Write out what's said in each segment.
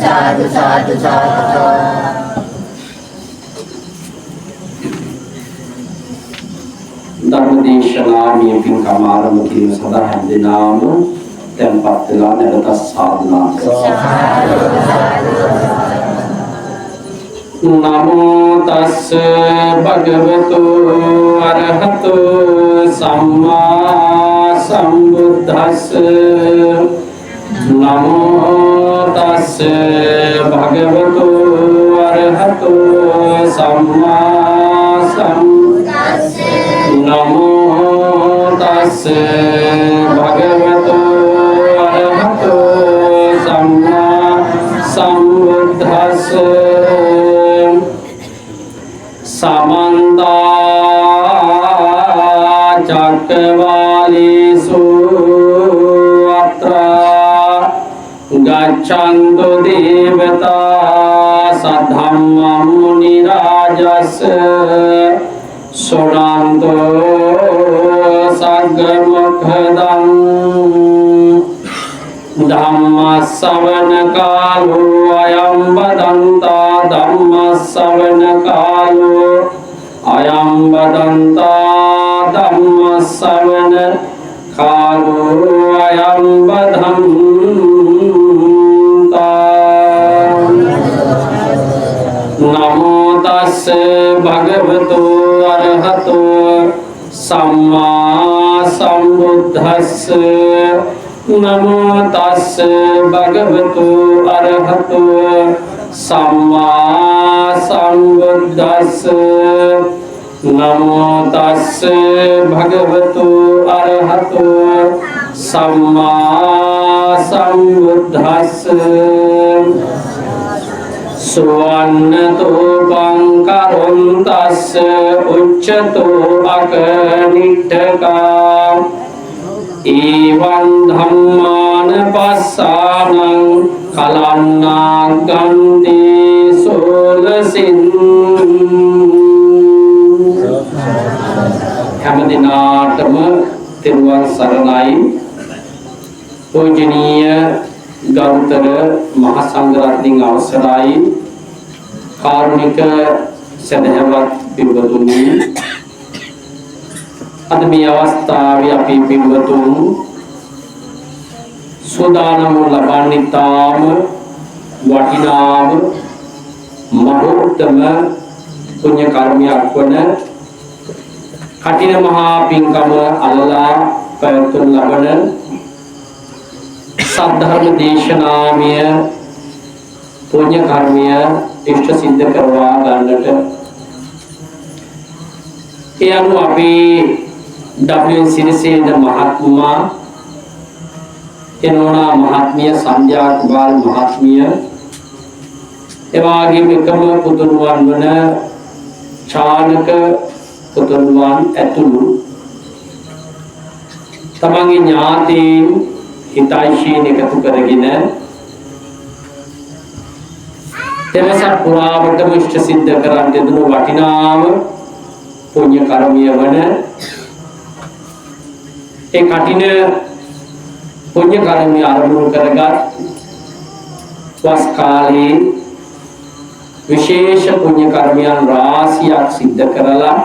साधु साधु साधु। ධර්මදේශනාමය පින්කම ආරම්භ කිරීම සඳහා හැමදෙනාම tempත් වෙලා නැවත සාධනා නමෝ තස්ස භගවතු අරහතු සම්මා සම්බුද්දස්ස නමෝ තස්ස භගවතු අරහතු සම්මා සම්බුද්දස්ස නමෝ තස්ස භගවතු අරහතු සම්මා සම්බුද්දස්ස समन्त चक्रवालेषु अत्र गच्छन्तु देवता सद्धम्मं मुनिराजस् शृण्वन्तु सद्गमुखदं धम्मश्रवणकालो अयं वदन्ता धम्मश्रवणकालो अयं वदन्ता धम्मश्रवणकालो अयं वदन्ता नमो तस्स भगवतो अरहतो सम्मा सम्बुद्धस्स नमो तस्स भगवतो अरहतो सम्मा सम्बुद्धस्स नमो तस्स भगवतो अरहतो सम्मा सम्बुद्धस्स सुवन्नतो बंकरुन्तस्स उच्चतो अकनिष्ठका एवं धम्मान पस्सानं कलन्नागन्ति सोलसिन् හැමදිනාටම තෙරුවන් සරණයි පූජනීය ගෞතම මහ සංඝරත්නයන් අවසරයි කාරුණික සදහවත් පින්වතුනි අද මේ අවස්ථාවේ අපි පින්වතුන් සෝදානම ලබන්නේ තාම වටිනාම මහෝත්තම පුණ්‍ය කර්මයක් වන කටින මහා පින්කම අලලා පැවතුම් ලබන සද්ධර්ම දේශනාමය පුණ්‍ය කර්මය ඉෂ්ට සිද්ධ කරවා ගන්නට ඒ අනුව අපි W සිරිසේන මහත්මයා එනෝනා මහත්මිය සංජා කුමාර මහත්මිය එවාගේම එකම පුතුණුවන් වන චානක පුතුණුවන් ඇතුළු තමන්ගේ ඥාතීන් හිතයිශීන් එකතු කරගෙන තෙවසක් පුරාවටම ඉෂ්ට සිද්ධ කරන් දෙදුණු වටිනාම පුණ්‍ය කර්මය වන ඒ කටින පුණ්‍ය කර්මය ආරම්භ කරගත් වස් කාලේ විශේෂ පුණ්‍ය කර්මයන් රාශියක් සිද්ධ කරලා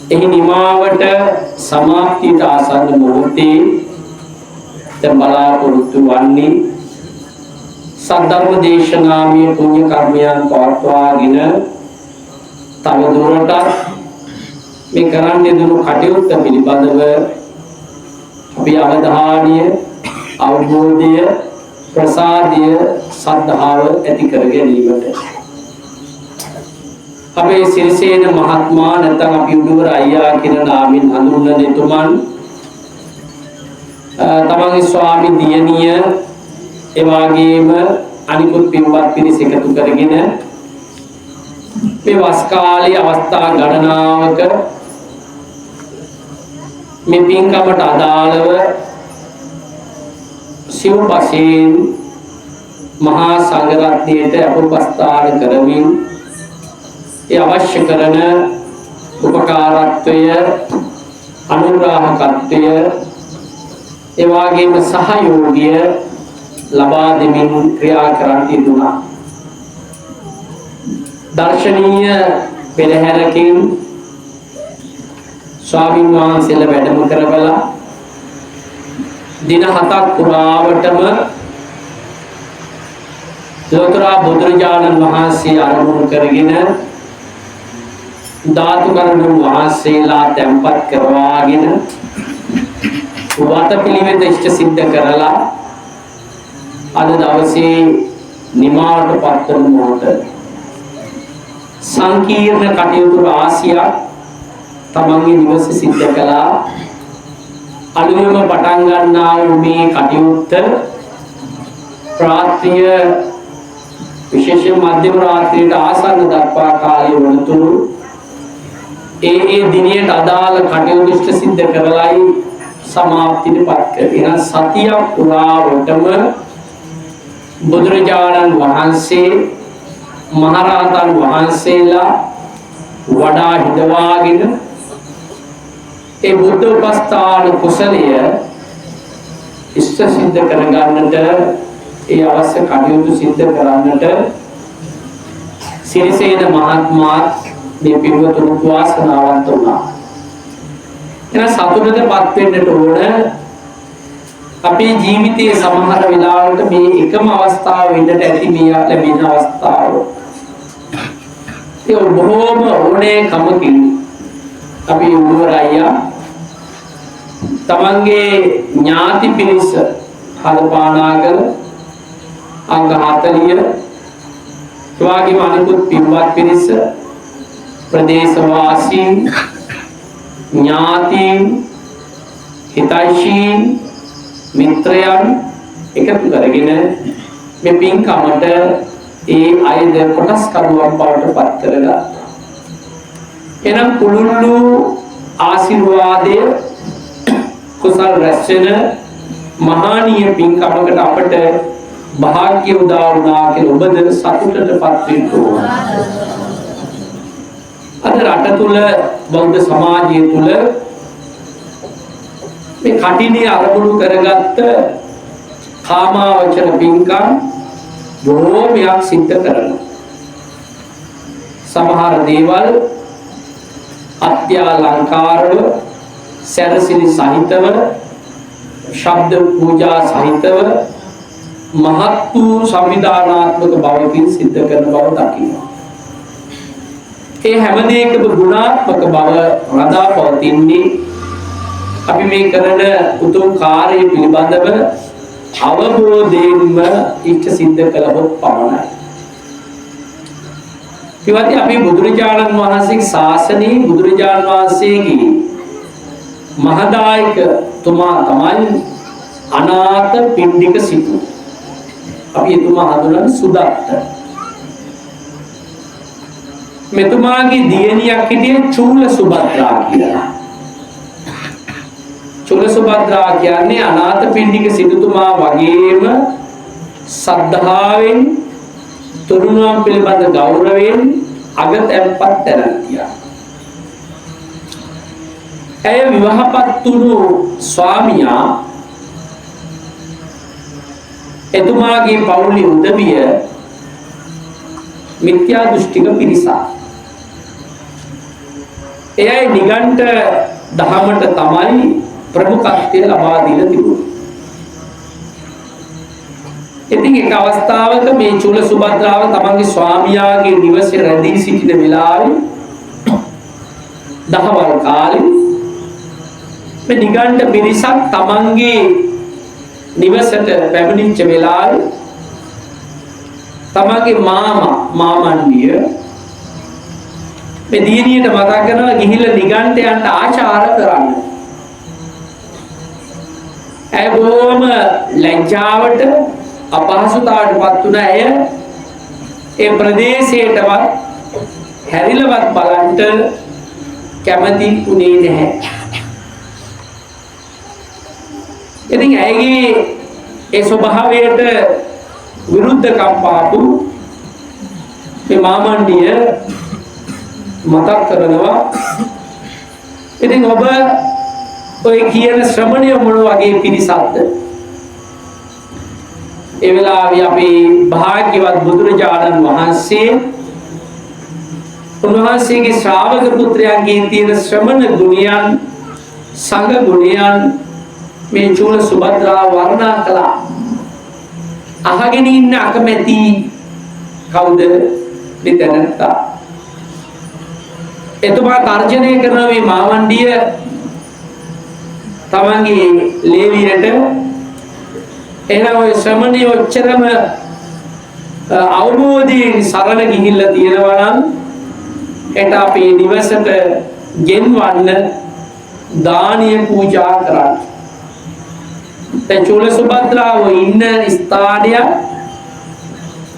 එහි නිමාවට සමාප්තියට ආසන්න මොහොතේ දැන් බලාපොරොත්තු වන්නේ සද්ධර්ම දේශනාමය පුණ්‍ය කර්මයන් පවත්වාගෙන තව දුරටත් මේ කරන්න යෙදුණු කටයුත්ත පිළිබඳව අපි අවධානය අවබෝධය ප්‍රසාදය සද්ධාව ඇති කර ගැනීමට අපේ සිරිසේන මහත්මයා නැත්නම් අපි උඩුවර අයියා කියන නාමයෙන් හඳුන්වන එතුමන් තමන්ගේ ස්වාමි දියණිය එවාගේම අනිකුත් පින්වත් පිරිස එකතු කරගෙන මේ වස් කාලයේ අවස්ථා ගණනාවක මේ පින්කමට අදාළව සිව්පසේන් මහා සංඝරත්නයට අපොපස්ථාන කරමින් ඒ අවශ්‍ය කරන උපකාරත්වය අනුග්‍රහකත්වය ඒ වගේම සහයෝගය ලබා දෙමින් ක්‍රියා කරන්න යෙදුණා. දර්ශනීය පෙරහැරකින් ස්වාමීන් වහන්සේලා වැඩම කරවලා දින 7ක් පුරාවටම ලෝතර බුදුරජාණන් වහන්සේ ආරම්භ කරගෙන ධාතු කරුණු වහන්සේලා තැන්පත් කරවාගෙන වතපිළිවෙත ඉෂ්ට සිද්ධ කරලා අද දවසේ නිමාවට පත්වන මොහොත සංකීර්ණ කටයුතු රාශියක් තමන්ගේ නිවස සිද්ධ කළා. අලුයම පටන් ගන්නා වූ මේ කටයුත්ත රාත්‍රිය විශේෂයෙන් මධ්‍යම රාත්‍රියට ආසන්න දක්වා කාලය වනතුරු ඒ දිනයට අදාළ කටයුතු ඉෂ්ට සිද්ධ කරලයි සමාප්තියටපත් කරගෙන සතියක් පුරාවටම බුදුරජාණන් වහන්සේ මහරහතන් වහන්සේලා වඩා හිඳවාගෙන ඒ බුද්ධ උපස්ථාන කුසලය ඉෂ්ට සිද්ධ කරගන්නට ඒ අවශ්‍ය කටයුතු සිද්ධ කරන්නට සිරිසේන මහත්මයා මේ පින්වතුන් වාසනාවන්ත වුණා. එන සතුටටපත් වෙන්නට ඕන. අපේ ජීවිතයේ සමහර වෙලාවලට මේ එකම අවස්ථාව වෙන්නට ඇති මේ ලැබෙන අවස්ථාව. ඒ බොහෝම ඕනේ කමකින් අපි උවරයියා තමන්ගේ ඥාති පිරිස හදපානාකර අංග 40 එවාගේම අනිකුත් පින්වත් පිරිස ප්‍රදේශවාසීන් ඥාතීන් හිතයිශීන් මිත්‍රයන් එකතු කරගෙන මේ පින්කමට ඒ අයද කොටස් කරුවන් බවට පත් කරගත්තා. එනම් කුළුල්ලු ආශිර්වාදය කුසල් රැස්වෙන මහානීය පින්කමකට අපට භාග්‍ය උදා වුණා කියලා ඔබද සතුටටපත් වෙන්න ඕන. අද රට තුල බෞද්ධ සමාජය තුල මේ කටිනේ අරමුණු කරගත්ත කාමාවචර පින්කම් බොහෝමයක් සිද්ධ කරනවා. සමහර දේවල් අත්‍යාලංකාරව සැරසිලි සහිතව ශබ්ද පූජා සහිතව මහත් වූ සංවිධානාත්මක බවකින් සිද්ධ කරන බව දකිනවා. ඒ හැම දෙයකම ගුණාත්මක බව රඳා පවතින්නේ අපි මේ කරන උතුම් කාර්යය පිළිබඳව අවබෝධයෙන්ම ඉෂ්ට සිද්ධ කළොත් පමණයි. ඉවත්නි අපි බුදුරජාණන් වහන්සේගේ ශාසනයේ බුදුරජාණන් වහන්සේගේ මහදායක තුමා තමයි අනාථ පිණ්ඩික සිටු. අපි එතුමා හඳුනන සුදත්ත. මෙතුමාගේ දියණියක් හිටියේ චූල සුභද්‍රා කියලා. චූල සුභද්‍රා කියන්නේ අනාථ පිණ්ඩික සිටුතුමා වගේම සද්ධාවෙන් තරුණයන් පිළිබඳ ගෞරවයෙන් අගතැන්පත් තැනැත්තියක්. ඇය විවාහපත් වුණු ස්වාමියා එතුමාගේ පවුලේ උදවිය මිත්‍යා දෘෂ්ටික පිරිසක්. එයයි නිගණ්ඨ දහමට තමයි ප්‍රමුඛත්වය ලබා දීලා තිබුණේ. ඉතින් එක් අවස්ථාවක මේ චූල සුභද්‍රාව තමන්ගේ ස්වාමියාගේ නිවසේ රැඳී සිටින වෙලාවේ දහවල් කාලේ මේ නිගණ්ඨ පිරිසක් තමන්ගේ නිවසට පැමිණිච්ච වෙලාවේ තමන්ගේ මාමණ්ඩිය මේ දියණියට මතක් කරනවා ගිහිල්ලා නිගණ්ඨයන්ට ආචාර කරන්න. ඇය බොහොම ලැජ්ජාවට අපහසුතාවටපත් වුණ ඇය ඒ ප්‍රදේශයටවත් හැරිලවත් බලන්න කැමති වුණේ නැහැ. ඉතින් ඇයගේ ඒ ස්වභාවයට විරුද්ධකම් පාපු මේ මාමණ්ඩිය මතක් කරනවා ඉතින් ඔබ ඔය කියන ශ්‍රමණය මොන වගේ පිරිසක්ද? ඒ වෙලාවේ අපි භාග්‍යවත් බුදුරජාණන් වහන්සේ උන්වහන්සේගේ ශ්‍රාවක පුත්‍රයන්ගේ තියෙන ශ්‍රමණ ගුණයන් සංඝ ගුණයන් මේ චූල සුභද්‍රා වර්ණනා කළා. අහගෙන ඉන්න අකමැති කවුද? දෙතනත්තා. එතුමා තර්ජනය කරන මේ මාවණ්ඩිය තමන්ගේ ලේවියට එහෙනම් ඔය ශ්‍රමණේ ඔච්චරම අවබෝධයෙන් සරණ ගිහිල්ලා තියෙනවා නම් එට අපේ නිවසට ගෙන්වන්න දානීය පූජා කරන්න. දැන් චූල සුභද්‍රාව ඉන්න ස්ථානය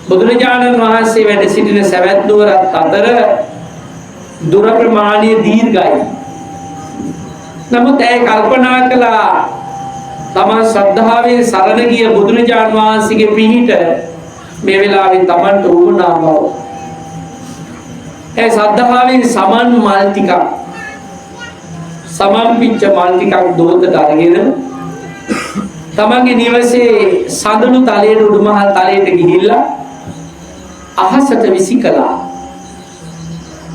බුදුරජාණන් වහන්සේ වැඩ සිටින සවැත් නුවරත් අතර දුර ප්‍රමාණය දීර්ඝයි. නමුත් ඒ කල්පනා කළා තමන් ශ්‍රද්ධාවෙන් සරණ ගිය බුදුරජාණන් වහන්සේගේ පිහිට මේ වෙලාවේ තමන්ට උවමනා බව. ඒ ශ්‍රද්ධාවෙන් සමන් මල් ටිකක් සමන් පිච්ච මල් ටිකක් දෝතට අරගෙන තමන්ගේ නිවසේ සඳලු තලයේ උඩුමහල් තලයට ගිහිල්ලා අහසට විසිකලා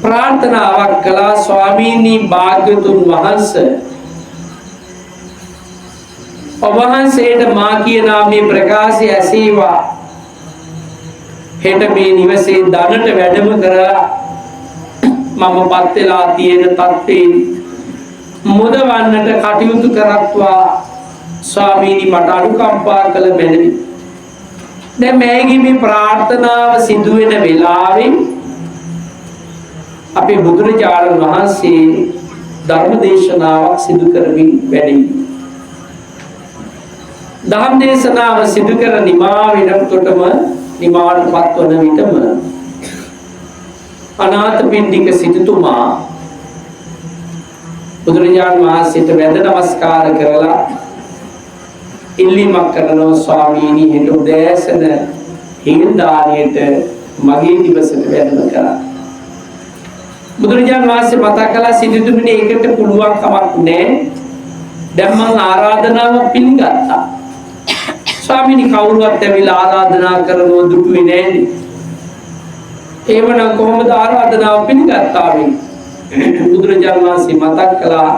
ප්‍රාර්ථනාවක් කළා. ස්වාමීනි භාග්‍යතුන් වහන්සේ ඔබ වහන්සේට මා කියන මේ ප්‍රකාශය ඇසීවා. හෙට මේ නිවසේ දනට වැඩම කරලා මම පත් වෙලා තියෙන තත්ත්වයෙන් මුදවන්නට කටයුතු කරත්වා ස්වාමීනි මට අනුකම්පා කළ මැනවි. දැන් මේගේ මේ ප්‍රාර්ථනාව සිදු වෙන වෙලාවේ අපේ බුදුරජාණන් වහන්සේ ධර්ම දේශනාවක් සිදු කරමින් වැඩි. ධර්ම දේශනාව සිදු කර නිමා වෙනකොටම නිමාවටපත් වන විටම අනාථපිණ්ඩික සිටුතුමා බුදුරජාණන් වහන්සේට වැඳ නමස්කාර කරලා ඉල්ලීමක් කරනවා. ස්වාමීනි හෙට උදෑසන හිල් දාණයට මගේ දිවසට වැඩම කරා. බුදුරජාණන් වහන්සේ මතක් කළා සිටුතුමනි ඒකට පුළුවන් කමක් නැහැ. දැන් මම ආරාධනාව පිළිගත්තා. ස්වාමීනි කවුරුවත් ඇවිල්ලා ආරාධනා කරනව දුටුවේ නැහැනේ. එහෙමනම් කොහොමද ආරාධනාව පිළිගත්තා වෙන්නේ? බුදුරජාණන් වහන්සේ මතක් කළා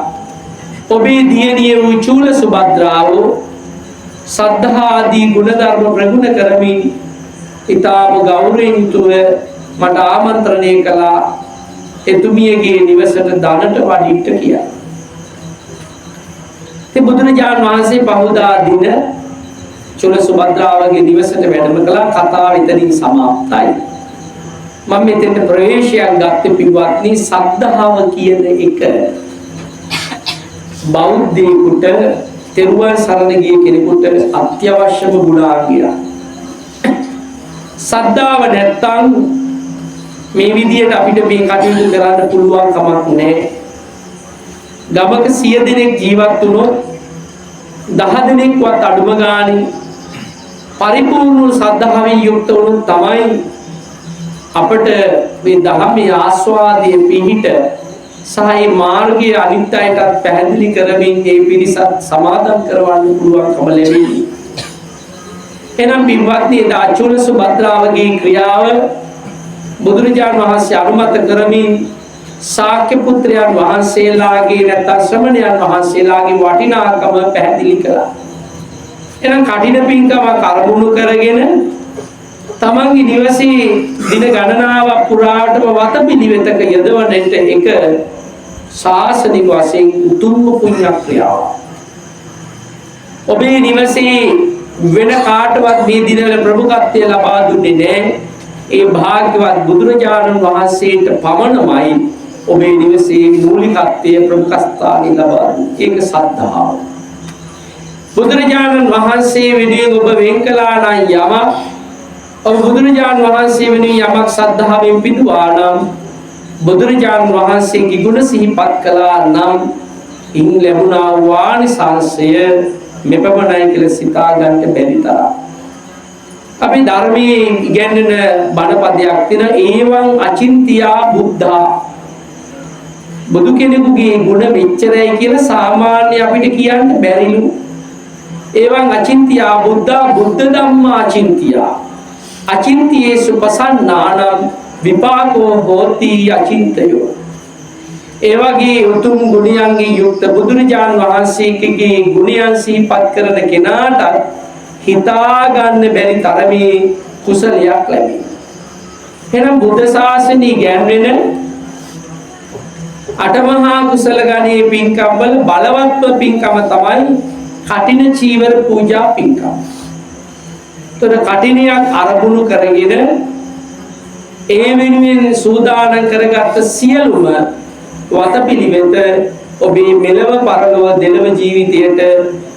ඔබේ දියණිය වූ චූල සුභද්‍රාව සද්ධා ආදී ගුණධර්ම ප්‍රගුණ කරමින් ඊටාම ගෞරවයෙන් යුතුව මට ආමන්ත්‍රණය කළා එතුමියගේ නිවසට දනට වඩින්න කියලා. ඉතින් බුදුරජාණන් වහන්සේ පහුදා දින චූල සුභද්‍රාවගේ නිවසට වැඩම කළා. කතාව එතනින් සමාප්තයි. මම මෙතෙන්ට ප්‍රවේශයක් ගත්තේ පින්වත්නි සද්ධාව කියන එක බෞද්ධයෙකුට තෙරුවන් සරණ ගිය කෙනෙකුට අත්‍යවශ්‍යම ගුණාංගයක්. සද්ධාව නැත්තම් මේ විදියට අපිට මේ කටයුතු කරන්න පුළුවන් කමක් නැහැ. ගමක 100 දෙනෙක් ජීවත් වුණොත් 10 දෙනෙක්වත් අඩුම ගානේ පරිපූර්ණ සද්ධාවෙන් යුක්ත වුණොත් තමයි අපට මේ ධර්මයේ ආස්වාදයේ පිහිට සහයි මාර්ගයේ අනිත් අයටත් පැහැදිලි කරමින් මේ පිරිසත් සමාදම් කරවන්න පුළුවන්කම ලැබෙන්නේ. එනම් පින්වත්නි දාචුල සුභද්‍රාවගේ ක්‍රියාව බුදුරජාණන් වහන්සේ අනුමත කරමින් ශාක්‍ය පුත්‍රයන් වහන්සේලාගේ නැත්නම් ශ්‍රමණයන් වහන්සේලාගේ වටිනාකම පැහැදිලි කළා. එනම් කഠින පින්කම කරමුණු කරගෙන තමන්ගේ නිවසේ දින ගණනාවක් පුරාටම වතපිළිවෙතක යෙදවන්නට එක ශාසනික වශයෙන් උතුම් පුණ්‍ය ක්‍රියාවක්. ඔබේ නිවසේ වෙන කාටවත් මේ දිනවල ප්‍රමුඛත්වය ලබා දුන්නේ නැහැ. ඒ භාග්‍යවත් බුදුරජාණන් වහන්සේට පමණමයි ඔබේ නිවසේ මූලිකත්වයේ ප්‍රමුඛස්ථානය ලබා දුන්නේ. ඒක සද්ධාව. බුදුරජාණන් වහන්සේ වෙනුවෙන් ඔබ වෙන් කළා නම් යමක් ඔබ බුදුරජාණන් වහන්සේ වෙනුවෙන් යමක් ශ්‍රද්ධාවෙන් පිටුවා නම් බුදුරජාණන් වහන්සේගේ ගුණ සිහිපත් කළා නම් ඉන් ලැබුණා වූ ආනිසංසය මෙපමණයි කියලා සිතා ගන්න බැරි තරම්. අපි ධර්මයේ ඉගෙනන බණපදයක් තියෙන ඒවං අචින්තියා බුද්ධා බුදු කෙනෙකුගේ ගුණ මෙච්චරයි කියලා සාමාන්‍ය අපිට කියන්න බැරිලු. එවං අචින්තියා බුද්ධා බුද්ධ ධම්මා අචින්තියා අචින්තියේසු පසන්නානම් විපාකෝ හෝති අචින්තයෝ. ඒ වගේ උතුම් ගුණයන්ගේ යුක්ත බුදුරජාන් වහන්සේගේ ගුණයන් සිහිපත් කරන කෙනාට හිතා ගන්න බැරි තරමේ කුසලයක් ලැබේ. එහෙනම් බුද්ධ ශාසනය ගැන්වෙන අටමහා කුසල ගණයේ පින්කම් වල බලවත්ම පින්කම තමයි කටින චීවර පූජා පින්කම්. තොර කටිනයක් අරමුණු කරගෙන ඒ වෙනුවෙන් සූදානම් කරගත්ත සියලුම වතපිළිවෙත ඔබේ මෙලව පරලොව දෙලව ජීවිතයට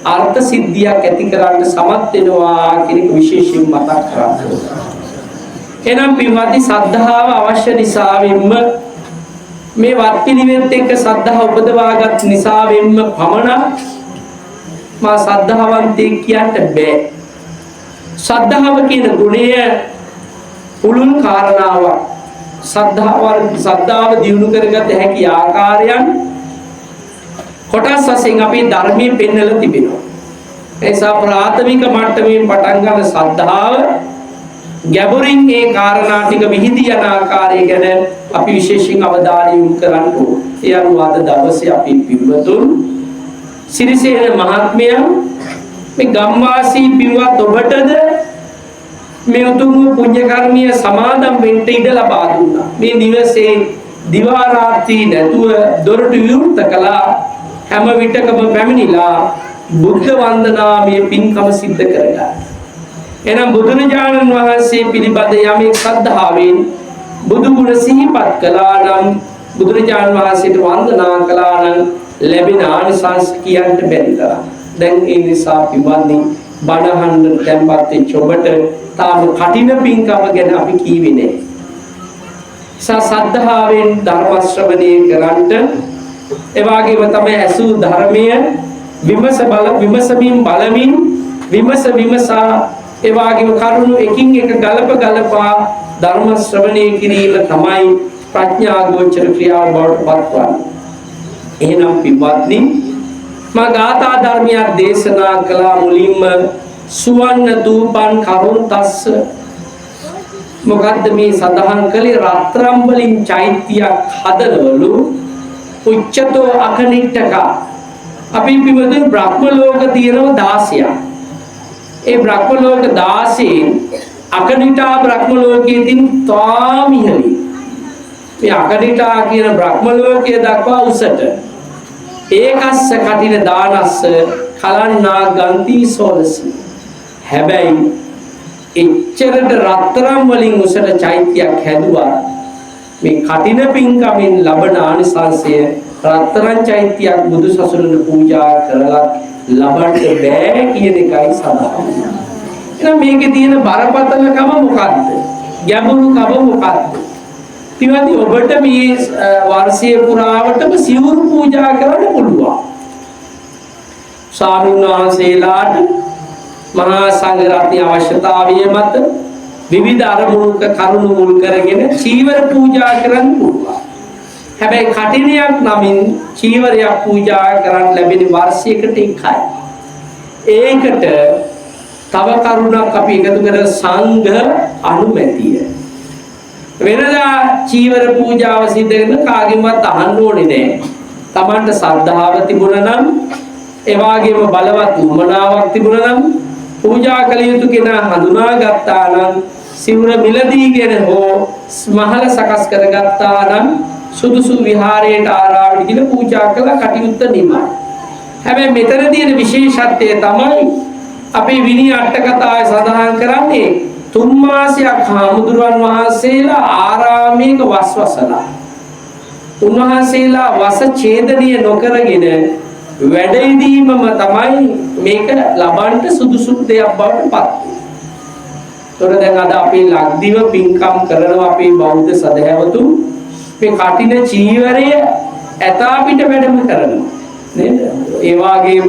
අර්ථ සිද්ධියක් ඇති කරන්න සමත් වෙනවා කියන විශේෂයෙන් මතක් කරගන්න. එනම් පින්වත්නි සද්ධාව අවශ්‍ය නිසාවෙන්ම මේ වත්පිළිවෙත් එක්ක සද්ධාව උපදවාගත් නිසාවෙන්ම පමණක් මා සද්ධාවන්තයෙක් කියන්න බෑ. සද්ධාව කියන ගුණය පුළුල් කාරණාවක්. සද්ධාව දියුණු කරගත හැකි ආකාරයන් කොටස් වශයෙන් අපේ ධර්මයේ පෙන්වලා තිබෙනවා. ඒ නිසා ප්‍රාථමික මට්ටමින් පටන් ගන්න සද්ධාව ගැඹුරින් ඒ කාරණා ටික විහිදී යන ආකාරය ගැන අපි විශේෂයෙන් අවධානය යොමු කරන්න ඕනේ. ඒ අනුව අද දවසේ අපි පින්වතුන් සිරිසේන මහත්මයා මේ ගම්වාසී පින්වත් ඔබටද මේ උතුම් පුණ්‍ය කර්මීය සමාදම් වෙන්න ඉඩ ලබා දුන්නා. මේ දිවසේ දිවා රාත්‍රී නැතුව දොරටු විවෘත කළා. හැම විටකම පැමිණිලා බුද්ධ වන්දනාමය පින්කම සිද්ධ කරගත්තා. එනම් බුදුරජාණන් වහන්සේ පිළිබඳ යමෙක් ශ්‍රද්ධාවෙන් බුදු ගුණ සිහිපත් කළා නම් බුදුරජාණන් වහන්සේට වන්දනා කළා නම් ලැබෙන ආනිසංස කියන්න බැරි තරම්. දැන් ඒ නිසා පින්වත්නි බණහන්න tempත් වෙච්ච ඔබට තාම කටින පින්කම ගැන අපි කීවේ නැහැ. සද්ධාවෙන් ධර්ම ශ්‍රවණය කරන්ට ඒ වගේම තමයි අසු ධර්මය විමසමින් බලමින් විමසා ඒ වගේම කරුණු එකින් එක ගලපා ධර්ම ශ්‍රවණය කිරීම තමයි ප්‍රඥා ගෝචර ක්‍රියාව බවට පත්වන්නේ. එහෙනම් පින්වත්නි මා ගාථා ධර්මයක් දේශනා කළා මුලින්ම සුවන්න දූපන් කරුණ තස්ස. මොකද්ද මේ සඳහන් කළේ? රත්තරන් වලින් චෛත්‍යයක් හදනවලු උච්චතෝ අකනිට්ඨක. අපි පිළිවෙලින් බ්‍රහ්ම ලෝක තියෙනවා 16ක්. ඒ බ්‍රහ්ම ලෝක 16න් අකනිටා බ්‍රහ්ම ලෝකයේදී තාම ඉහළයි. මේ අකනිටා කියන බ්‍රහ්ම ලෝකයේ දක්වා උසට ඒකස්ස කටින දානස්ස කලන්නා ගන්ති සෝලසි. හැබැයි එච්චරට රත්තරන් වලින් උසට චෛත්‍යයක් හැදුවා මේ කටින පින්කමින් ලබන ආනිසංසය රත්තරන් චෛත්‍යයක් බුදු සසුනට පූජා කරලා ලබන්න බෑ කියන එකයි සඳහන්. එහෙනම් මේකේ තියෙන බරපතලකම මොකද්ද? ගැඹුරුකම මොකද්ද? පින්වත්නි ඔබට මේ වර්ෂයේ පුරාවටම සිවුරු පූජා කරන්න පුළුවන්. ස්වාමීන් වහන්සේලාට මහා සංඝ රත්නයේ අවශ්‍යතාවය මත විවිධ අරමුණක කරුණු මුල් කරගෙන චීවර පූජා කරන්න පුළුවන්. හැබැයි කටිනයක් නමින් චීවරයක් පූජා කරන්න ලැබෙන වර්ෂයකට එකයි. ඒකට තව කරුණක් අපි එකතු කර සංඝ අනුමැතිය. වෙනදා චීවර පූජාව සිද්ධ කරන කාගෙන්වත් අහන්න ඕනේ නෑ. Tamanට ශ්‍රද්ධාව තිබුණා නම් ඒ වගේම බලවත් උමනාවක් තිබුණා නම් පූජා කළ යුතු කෙනා හඳුනා ගත්තා නම් සිවුර මිලදීගෙන හෝ මහල සකස් කරගත්තා නම් සුදුසු විහාරයට ආරාමයට ගිහින් පූජා කළා කටයුත්ත නිමයි. හැබැයි මෙතන තියෙන විශේෂත්වය තමයි අපේ විනය අට කතාවේ සඳහන් කරන්නේ 3 මාසයක් හාමුදුරුවන් වහන්සේලා ආරාමයක වස්වසලා උන්වහන්සේලා වස ඡේදනීය නොකරගෙන වැඩ ඉදීමම තමයි මේක ලබන්න සුදුසු දෙයක් බවට පත් වෙන්නේ. ඒතොර දැන් අද අපි ලක්දිව පින්කම් කරනවා අපේ බෞද්ධ සදහැවතුන් මේ කටින චීවරය ඇතා පිට වැඩම කරනවා නේද? ඒ වගේම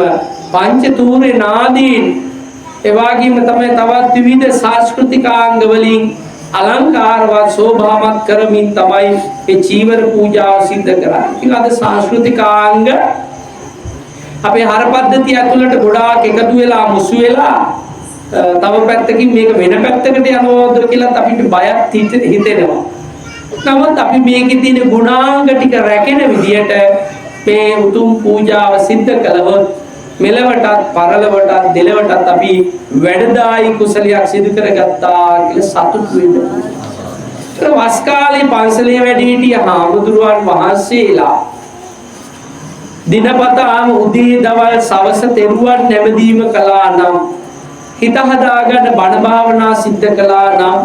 පංච තූරේ නාදීන් ඒ වගේම තමයි තවත් විවිධ සංස්කෘතිකාංග වලින් අලංකාරවත් शोभाමත් කරමින් තමයි මේ චීවර පූජාව සිද්ධ කරන්නේ. ඉතින් අද සංස්කෘතිකාංග අපේ හර පද්ධතිය ඇතුළට ගොඩාක් එකතු වෙලා මුසු වෙලා තව පැත්තකින් මේක වෙන පැත්තකට යනවාද කියලා අපිට බයක් හිතෙනවා. නමුත් අපි මේකේ තියෙන ගුණාංග ටික රැකෙන විදියට මේ උතුම් පූජාව සිද්ධ කළොත් මෙලවටත් පරලොවටත් දෙලවටත් අපි වැඩදායි කුසලයක් සිදු කරගත්තා කියලා සතුටු වෙන්න. වස් කාලේ පන්සලේ වැඩ සිටිය හාමුදුරුවන් වහන්සේලා දිනපතාම උදේ දවල් සවස තෙරුවන් නැමදීම කළා නම් හිත හදාගන්න බණ භාවනා සිද්ධ කළා නම්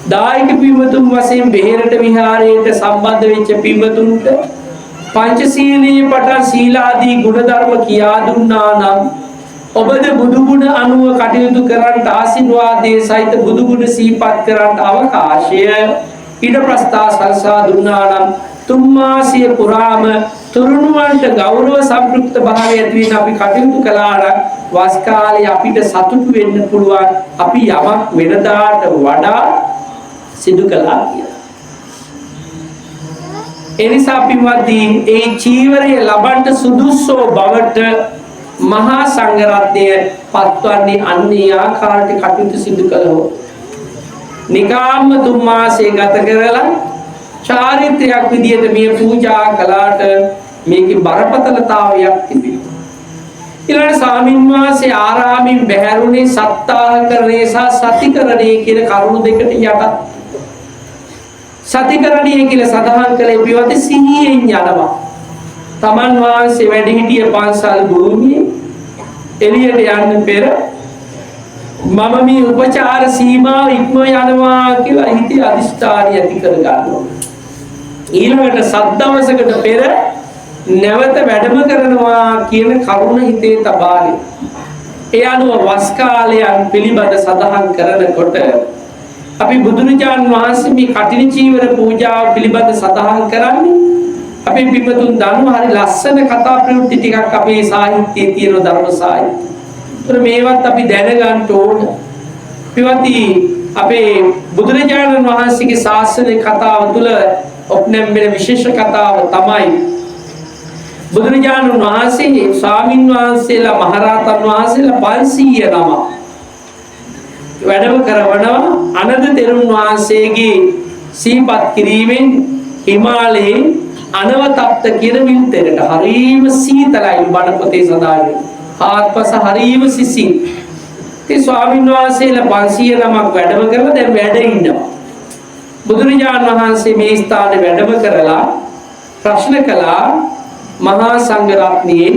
දායක පින්වතුන් වශයෙන් බෙහෙරට විහාරයට සම්බන්ධ වෙච්ච පින්වතුන්ට පංචශීලී පටන් සීලාදී ගුණධර්ම කියා දුන්නා නම් ඔබද බුදු ගුණ අනුව කටයුතු කරන්ට ආශිර්වාදයේ සහිත බුදු ගුණ සිහිපත් කරන්ට අවකාශය ඊට ප්‍රස්තාව සල්සා දුන්නා නම් තුන් මාසිය පුරාම තුරුණුවන්ට ගෞරව සම්ප්‍රයුක්ත භාවය ඇති වෙන අපි කටයුතු කළා නම් වස් කාලේ අපිට සතුටු වෙන්න පුළුවන් අපි යමක් වෙනදාට වඩා සිදු කළා කියලා. එනිසා පින්වත්නි ඒ චීවරය ලබන්න සුදුසු බවට මහා සංඝරත්නය පත්වන්නේ අන්නේ ආකාරයට කටයුතු සිදු කළොත් නිකාම්ම තුන් මාසයේ ගත කරලා චාරිත්‍රයක් විදියට මේ පූජා කළාට මේකේ බරපතලතාවයක් තිබෙනවා. ඊළඟ ස්වාමීන් වහන්සේ ආරාමෙන් බැහැරුණේ සත්තාහකරණේ සහ සතිකරණේ කියන කරුණු දෙකට යටත්. සතිකරණේ කියලා සඳහන් කළේ පියවත සිහියෙන් යනවා. තමන් වහන්සේ වැඩ සිටිය පන්සල් භූමියේ එළියට යන්න පෙර මම මේ උපචාර සීමාව ඉක්ම යනවා කියලා හිතේ අදිෂ්ඨානය ඇති කර ගන්නවා. ඊළඟට සද්දවසකට පෙර නැවත වැඩම කරනවා කියන කරුණ හිතේ තබාගෙන ඒ අනුව වස් කාලයන් පිළිබඳ සඳහන් කරනකොට අපි බුදුරජාන් වහන්සේ මේ කටින චීවර පූජාව පිළිබඳ සඳහන් කරන්නේ අපේ පිටුතුන් දන්නවා හරි ලස්සන කතා ප්‍රවෘත්ති ටිකක් අපේ සාහිත්‍යයේ තියෙන ධර්ම සාහිත්‍ය. ඒතර මේවත් අපි දැනගන්න ඕන. පිටවති අපේ බුදුරජාණන් වහන්සේගේ ශාසනයේ කතාව තුළ ඔප්නම් වෙන විශේෂ කතාව තමයි බුදුරජාණන් වහන්සේ ස්වාමින් වහන්සේලා මහරහතන් වහන්සේලා 500 නම වැඩම කරවනවා අනද තෙරුන් වහන්සේගේ සීපත් කිරීමෙන් හිමාලයේ අනවතප්ත කියන විල්තරට හරීම සීතලයි බණ පොතේ සඳහන්. ආත්පස හරීම සිසිල්. ඒ ස්වාමීන් වහන්සේලා 500 නමක් වැඩම කරලා දැන් වැඩ ඉන්නවා. බුදුරජාණන් වහන්සේ මේ ස්ථානයේ වැඩම කරලා ප්‍රශ්න කළා මහා සංඝ රත්නයේ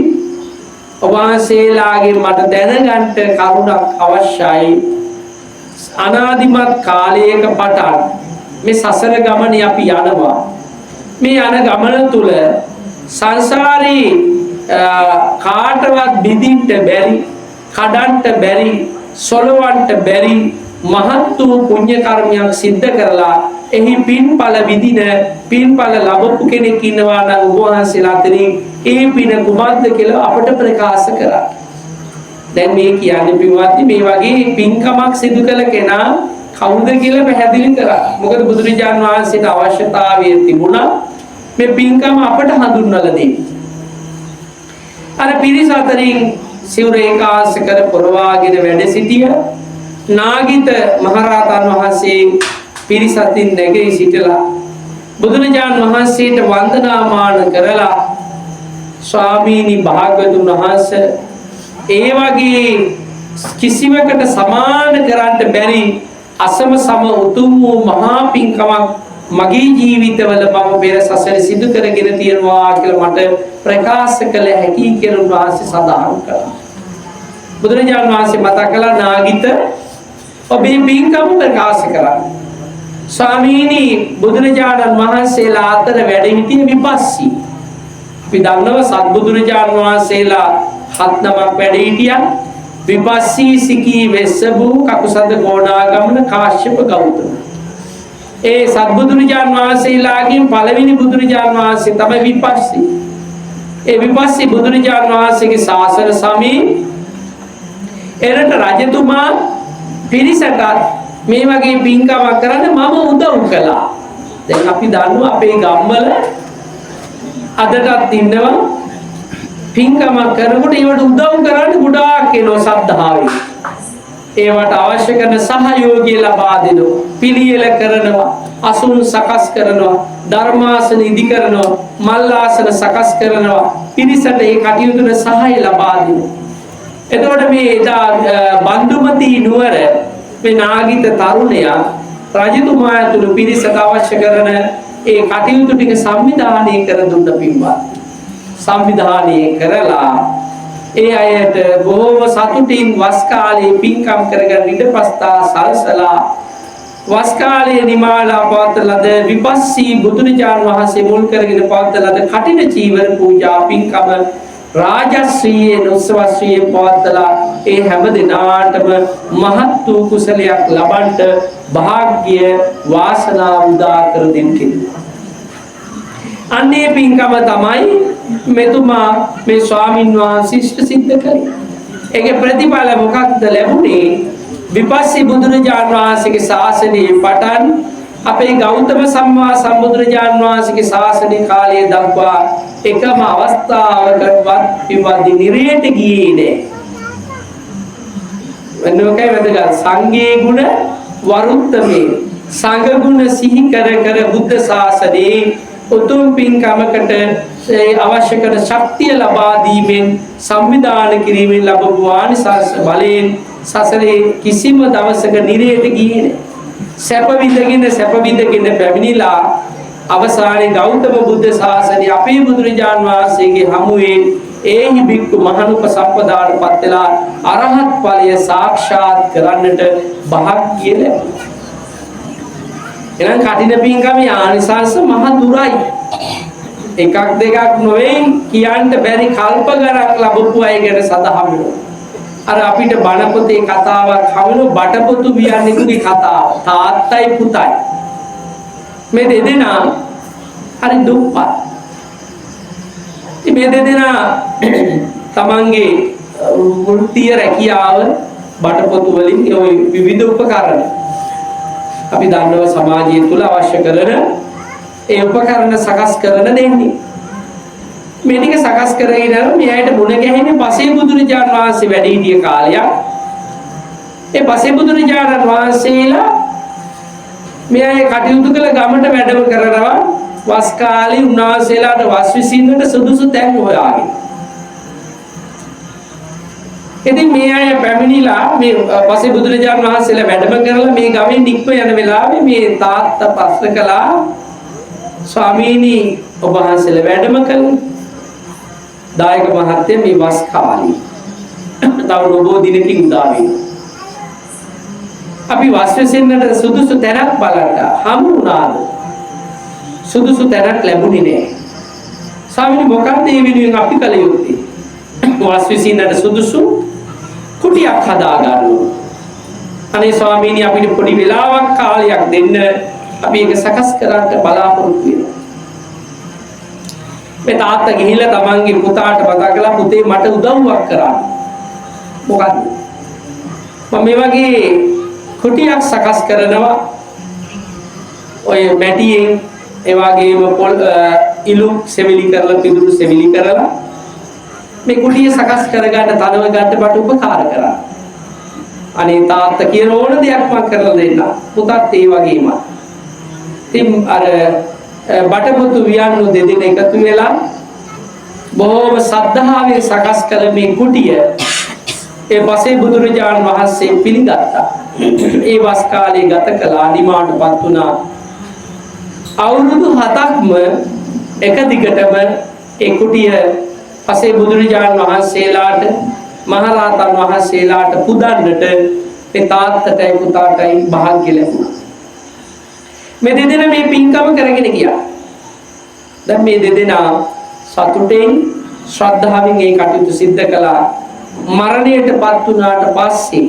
ඔබ වහන්සේලාගේ මට දැනගන්න කරුණක් අවශ්‍යයි. අනාදිමත් කාලයක පටන් මේ සසර ගමනේ අපි යනවා. මේ යන ගමන තුල සංසාරේ කාටවත් බිඳින්න බැරි, කඩන්න බැරි, සොලවන්න බැරි මහත් වූ පුණ්‍ය කර්මයක් සිද්ධ කරලා එහි පින්ඵල විදින පින්ඵල ලැබපු කෙනෙක් ඉන්නවා නම් ඔබ වහන්සේලා අතරින් ඒ පින කුමක්ද කියලා අපට ප්‍රකාශ කරා. දැන් මේ කියන්නේ පින්වත්නි මේ වගේ පින්කමක් සිදු කළ කෙනා කවුද කියලා පැහැදිලි කරා. මොකද බුදුරජාණන් වහන්සේට අවශ්‍යතාවය තිබුණා මේ පින්කම අපට හඳුන්වලා දෙන්න. අර පිරිස අතරින් සිවුර ඒකාංශ කර පොරවාගෙන වැඩ සිටිය නාගිත මහරහතන් වහන්සේ පිරිස අතින් නැගී සිටලා බුදුරජාණන් වහන්සේට වන්දනාමාන කරලා ස්වාමීනි භාග්‍යවතුන් වහන්සේ ඒ වගේ කිසිවකට සමාන කරන්න බැරි අසම සම උතුම් වූ මහා පින්කමක් මගේ ජීවිතවල මම පෙර සසර සිදු කරගෙන තියෙනවා කියලා මට ප්‍රකාශ කළ හැකි කියලා උන්වහන්සේ සඳහන් කළා. බුදුරජාණන් වහන්සේ මතක් කළා නාගිත ඔබේ පින්කම ප්‍රකාශ කරා. ස්වාමීනි බුදුරජාණන් වහන්සේලා අතර වැඩ සිටින විපස්සී. අපි දන්නවා සත්බුදුරජාණන් වහන්සේලා 7 නමක් වැඩ සිටියා. විපස්සී සිකී වෙස්සබු කකුසඳ ගෝණාගමන කාශ්‍යප ගෞතම. ඒ සත්බුදුරජාණන් වහන්සේලාගෙන් පළවෙනි බුදුරජාණන් වහන්සේ තමයි විපස්සී. ඒ විපස්සී බුදුරජාණන් වහන්සේගේ ශාසන සමයේ එරට රජතුමා පිරිසට මේ වගේ පින්කමක් කරන්න මම උදව් කළා. දැන් අපි දන්නවා අපේ ගම්වල අදටත් ඉන්නවා පින්කම කරනකොට ඒවට උදව් කරන්න ගොඩාක් එනවා සද්ධාවෙන්. ඒවට අවශ්‍ය කරන සහයෝගය ලබා දෙනවා. පිළියෙල කරනවා, අසුන් සකස් කරනවා, ධර්මාසන ඉදි කරනවා, මල්ලාසන සකස් කරනවා. පිරිසට ඒ කටයුතුට සහාය ලබා දෙනවා. එතකොට මේ එදා බන්දුමති නුවර මේ නාගිත තරුණයා රජතුමා ඇතුළු පිරිසට අවශ්‍ය කරන ඒ කටයුතු ටික සංවිධානය කර දුන්න පින්වත්. සංවිධානය කරලා ඒ අයට බොහොම සතුටින් වස් කාලේ පින්කම් කරගෙන ඉඳපස්තා සල්සලා වස් කාලයේ නිමාලා පවත්ලද විපස්සී බුදුරජාණන් වහන්සේ මුල් කරගෙන පවත්ලද කටින චීවර පූජා පින්කම රාජශ්‍රීයේ උත්සවශ්‍රීයේ පවත්ලා ඒ හැම දිනාටම මහත් වූ කුසලයක් ලබන්නට වාග්ය වාසනාව උදා කර දෙන්න කිව්වා. අන්නේ පින්කම තමයි මෙතුමා මේ ස්වාමින් වහන්සේ ඉෂ්ට සිද්ධ කරේ. ඒකේ ප්‍රතිඵල මොකක්ද ලැබුණේ? විපස්සී බුදුරජාණන් වහන්සේගේ ශාසනයේ පටන් අපේ ගෞතම සම්මා සම්බුදුරජාණන් වහන්සේගේ ශාසන කාලයේ දක්වා එකම අවස්ථාවකවත් විවාදී නිරේට ගියේ නෑ. වෙනෝකයි වැදගත් සංඝේ ගුණ වරුත්තමේ සංඝ ගුණ සිහි කර කර බුද්ධ ශාසනයේ උතුම් පින්කමකට අවශ්‍ය කරන ශක්තිය ලබා දීමෙන් සංවිධානය කිරීමෙන් ලැබපු ආනිසංස බලයෙන් සසරේ කිසිම දවසක නිරේට ගියේ නෑ. සැප විඳගෙන පැමිණිලා අවසානයේ ගෞතම බුද්ධ ශාසනය අපේ බුදුරජාන් වහන්සේගේ හමුවේ ඒහි බික්කු මහනුපසම්පදාට පත් වෙලා අරහත් ඵලය සාක්ෂාත් කරන්නට භාග්‍ය ලැබුණා. එනම් කටින පින්කමේ ආනිසංස මහ දුරයි. එකක් දෙකක් නොවේ කියන්න බැරි කල්ප ගණක් ලැබපු අය ගැන සඳහන් වෙනවා. අර අපිට බණ පොතේ කතාවක් හවුණු බටපොතු වියන්නෙකුගේ කතාව. තාත්තයි පුතයි. මේ දෙදෙනා හරි දුප්පත්. මේ දෙදෙනා තමන්ගේ වෘත්තීය රැකියාව බටපොතු වලින් ওই විවිධ උපකරණ අපි දන්නව සමාජය තුල අවශ්‍ය කරන ඒ උපකරණ සකස් කරන දෙන්නේ. මේ ටික සකස් කරගෙන මේ අයට මුණ ගැහෙන්නේ පසේ බුදුරජාණන් වහන්සේ වැඩ සිටිය කාලයක්. ඒ පසේ බුදුරජාණන් වහන්සේලා මේ අය කටයුතු කළ ගමට වැඩම කරනවා. වස් කාලේ උන්වහන්සේලාට වස් විසින්නට සුදුසු තැන් හොයාගෙන. ඉතින් මේ අය පැමිණිලා මේ පසේ බුදුරජාණන් වහන්සේලා වැඩම කරලා මේ ගමෙන් නික්ම යන වෙලාවේ මේ තාත්තා ප්‍රශ්න කළා, ස්වාමීනි ඔබ වහන්සේලා වැඩම කළේ දායක මහත්තයා මේ වස් කාලේ තව රොබෝ දිනකින් උදා වෙනවා. අපි වස් විසින්නට සුදුසු තැනක් බලන්න හමු වුණාද? සුදුසු තැනක් ලැබුණේ නෑ. ස්වාමීනි මොකක්ද මේ වෙනුවෙන් අපි කළ යුත්තේ? වස් විසින්නට සුදුසු කුටියක් හදා ගන්නවා. අනේ ස්වාමීනි අපිට පොඩි වෙලාවක් කාලයක් දෙන්න අපි ඒක සකස් කරන්න බලාපොරොත්තු වෙනවා. මේ තාත්තා ගිහිල්ලා තමන්ගේ පුතාට කතා කළා, පුතේ මට උදව්වක් කරන්න. මොකද්ද? මම මේ වගේ කුටියක් සකස් කරනවා. ඔය මැටියෙන් ඒ වගේම පොල් ඉලු සෙවිලි කරලා පිදුරු සෙවිලි කරලා මේ කුටිය සකස් කරගන්න තනව ගන්න මට උපකාර කරා. අනේ තාත්තා කියන ඕන දෙයක් මම කරලා දෙන්න. පුතත් ඒ වගේම. ඉතින් අර බටපොතු වියන්නු දෙදෙන එකතු වෙලා බොහොම සද්ධාවෙන් සකස් කළ මේ කුටිය ඒ පසේ බුදුරජාණන් වහන්සේ පිළිගත්තා. ඒ වස් කාලේ ගත කළා, නිමාටපත් වුණා. අවුරුදු 7ක්ම එක දිගටම ඒ කුටිය පසේ බුදුරජාණන් වහන්සේලාට මහරහතන් වහන්සේලාට පුදන්නට මේ තාත්තටයි පුතාටයි භාග්‍ය ලැබුණා. මේ දෙදෙනා මේ පින්කම කරගෙන ගියා. දැන් මේ දෙදෙනා සතුටෙන් ශ්‍රද්ධාවෙන් ඒ කටයුතු සිද්ධ කළා. මරණයටපත් වුණාට පස්සේ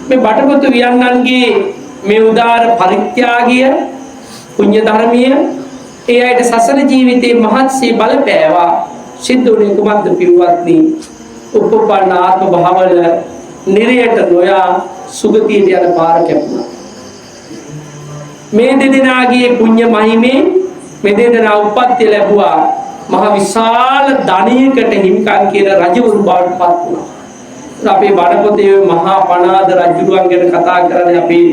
මේ බටපොතු වියන්නන්ගේ මේ උදාර පරිත්‍යාගය පුණ්‍ය ධර්මීය ඒ අයට සසර ජීවිතේ මහත්සේ බලපෑවා. සිද්ධ වුණේ කුමක්ද පින්වත්නි? උපපන්න ආත්ම භාවවල නිරයට නොයා සුගතියට යන පාර කැපුණා. මේ දෙදෙනාගේ පුණ්‍ය මහිමේ මේ දෙදෙනා උප්පත්ති ලැබුවා. මහ විශාල ධනයකට හිමිකම් කියන රජවරු බවට පත් වුණා. අපේ බණ පොතේ මහා පණාද රජුරුවන් ගැන කතා කරන්නේ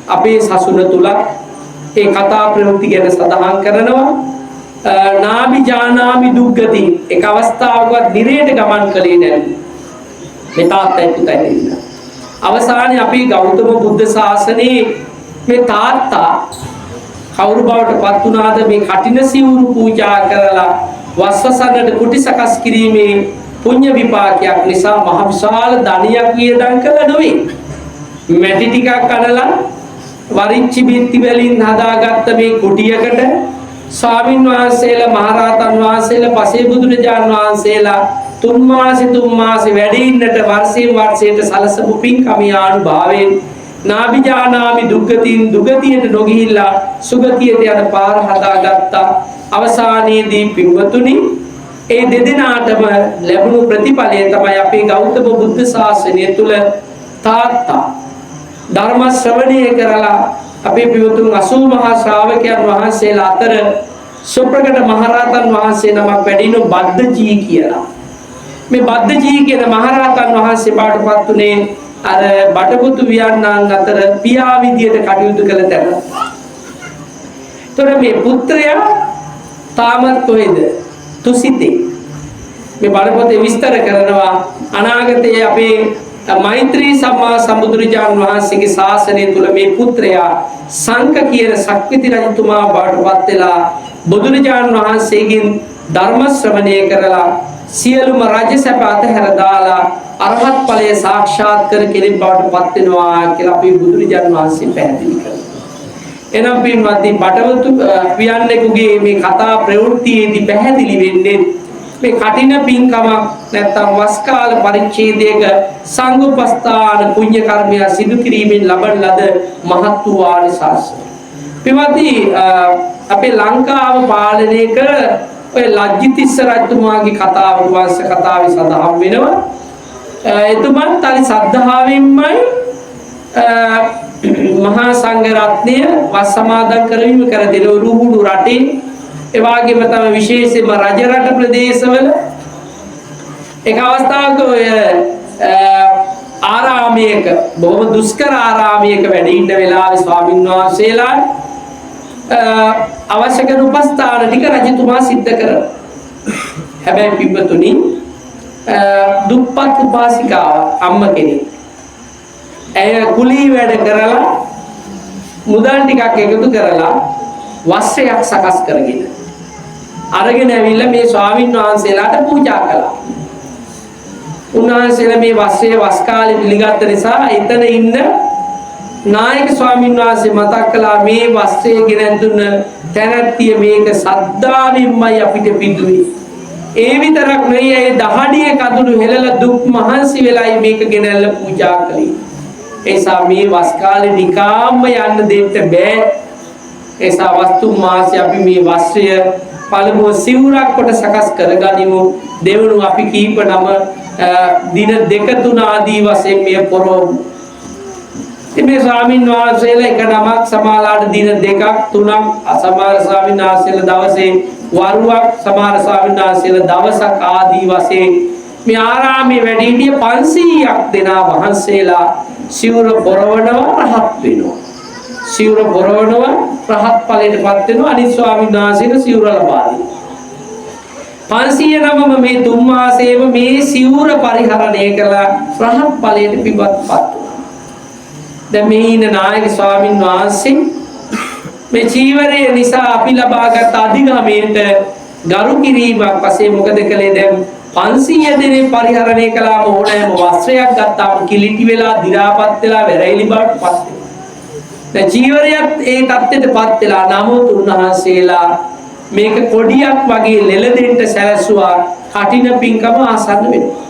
අපේ සසුන තුල ඒ කතා ප්‍රවෘත්ති ගැන සඳහන් කරනවා. නාබි ජානාමි දුක්ගති එක අවස්ථාවකවත් නිරේට ගමන් කළේ නැහැ. මේ තාත්තයි පුතයි දෙන්න. අවසානයේ අපි ගෞතම බුද්ධ ශාසනයේ මේ තාත්තා කවුරු බවට පත් වුණාද මේ කටින සිවුරු පූජා කරලා වස්වසන්නට කුටි සකස් කිරීමේ පුණ්‍ය විපාකයක් නිසා මහ විශාල ධනයක් වියදම් කළා නොවේ. මැටි ටිකක් අනලා වරිච්චි බිත්ති වලින් හදාගත්ත මේ කුටියකට ස්වාමින් වහන්සේලා මහරහතන් වහන්සේලා පසේ බුදුරජාණන් වහන්සේලා තුන් මාසෙ වැඩ ඉන්නට වර්ෂයෙන් වර්ෂයට සලසපු පින්කමිය අනුභවයෙන් නාබිජානාමි දුක්ගතින් දුගතියට නොගිහිල්ලා සුගතියට යන පාර හදාගත්තා. අවසානයේදී පින්වතුනි ඒ දෙදෙනාටම ලැබුණු ප්‍රතිඵලය තමයි අපේ ගෞතම බුද්ධ ශාසනය තුල තාත්තා ධර්ම ශ්‍රවණය කරලා අපේ පියතුන් 80 මහා ශ්‍රාවකයන් වහන්සේලා අතර සුප්‍රකට මහරහතන් වහන්සේ නමක් වැඩිනු බද්දජී කියලා. මේ බද්දජී කියන මහරහතන් වහන්සේ පාටපත් උනේ අර බටපුතු වියන්නන් අතර පියා විදියට කටයුතු කළ තැන. තොර මේ පුත්‍රයා තාමත් කොහෙද? තුසිතේ. මේ බණපොතේ විස්තර කරනවා අනාගතයේ අපේ මෛත්‍රී සම්මා සම්බුදුරජාණන් වහන්සේගේ ශාසනය තුල මේ පුත්‍රයා සංඝ කියන සක්විති රජතුමා බවටපත් වෙලා බුදුරජාණන් වහන්සේගෙන් ධර්ම ශ්‍රවණය කරලා සියලුම රජ සැප අතහැර දාලා අරහත් ඵලය සාක්ෂාත් කර කෙනෙක් බවට පත් වෙනවා කියලා අපි බුදුරජාණන් වහන්සේ පැහැදිලි කරනවා. එනම් පින්වත්නි බටවතු පියන්නෙකුගේ මේ කතා ප්‍රවෘත්තියේදී පැහැදිලි වෙන්නේ මේ කටින පින්කමක් නැත්නම් වස් කාල පරිච්ඡේදයක සංඝෝපස්ථාන පුණ්‍ය කර්මය සිදු කිරීමෙන් ලබන ලද මහත් වූ ආනිසංස. පින්වත්නි අපේ ලංකාව පාලනය කර ඔය ලජ්ජිතිස්ස රජතුමාගේ කතාව වංශ කතාවේ සඳහන් වෙනවා. එතුමන් තනි සද්ධාවෙන්මයි මහා සංඝ රත්නය වස් සමාදන් කරවීම කර දෙන රුහුණු රටේ ඒ වගේම තමයි විශේෂයෙන්ම රජ රට ප්‍රදේශවල එක අවස්ථාවක ඔය ආරාමයක බොහොම දුෂ්කර ආරාමයක වැඩ ඉන්න වෙලාවේ ස්වාමීන් වහන්සේලා අවශ්‍ය කරන උපස්ථාන ටික රජතුමා සිද්ධ කරනවා. හැබැයි පින්වතුනි දුප්පත් උපාසිකාව අම්ම කෙනෙක්. ඇය කුලී වැඩ කරලා මුදල් ටිකක් එකතු කරලා වස්ත්‍රයක් සකස් කරගෙන අරගෙන ඇවිල්ලා මේ ස්වාමීන් වහන්සේලාට පූජා කළා. උන්වහන්සේලා මේ වස්ත්‍රය වස් කාලේ පිළිගත්ත නිසා එතන ඉන්න නායක ස්වාමීන් වහන්සේ මතක් කළා මේ වස්ත්‍රය ගෙන දුන්න තැනැත්තිය මේක සද්ධාවෙන්මයි අපිට පිදුවේ. ඒ විතරක් නෙවෙයි ඒ දහඩිය කඳුළු හෙලලා දුක් මහන්සි වෙලයි මේක ගෙනල්ලා පූජා කළේ. ඒසා මේ වස් කාලේ නිකාම්ම යන්න දෙන්න බෑ. ඒසා වස්තු මාසෙ අපි මේ වස්ත්‍රය පළමුව සිවුරක් කොට සකස් කරගනිමු. දෙවනුව අපි කීප නම දින දෙක තුන ආදී වශයෙන් මේ පොරොවමු. මේ ස්වාමීන් වහන්සේලා එක නමක් සමාලාට දින දෙකක් තුනක් අසමාර ස්වාමීන් වහන්සේලා දවසේ වරුවක් සමාර ස්වාමීන් වහන්සේලා දවසක් ආදී වශයෙන් මේ ආරාමයේ වැඩ හිටිය 500ක් දෙනා වහන්සේලා සිවුර පොරවනවා රහත් වෙනවා. සිවුර පොරවනවා රහත් ඵලයටපත් වෙනවා. අනිත් ස්වාමීන් වහන්සේලා සිවුර ලබා දෙනවා. 500 නමම මේ තුන් මාසෙම මේ සිවුර පරිහරණය කළා රහත් ඵලයට පිටපත් වුණා. දැන් මේ ඉන්න නායක ස්වාමීන් වහන්සේ මේ චීවරය නිසා අපි ලබාගත් අධිගමයට ගරු කිරීමක් වශයෙන් මොකද කළේ? දැන් 500 දෙනෙක් පරිහරණය කළාම ඕනෑම වස්ත්‍රයක් ගත්තාම කිලිටි වෙලා දි รา පත් වෙලා වැරයිලි බවට පත් වෙනවා. දැන් චීවරයත් ඒ தත්ත්වයටපත් වෙලා නමුත් උන්වහන්සේලා මේක කොඩියක් වගේ ලෙලදෙන්න සැලසුවා. කටින පින්කම ආසන්න වෙනවා.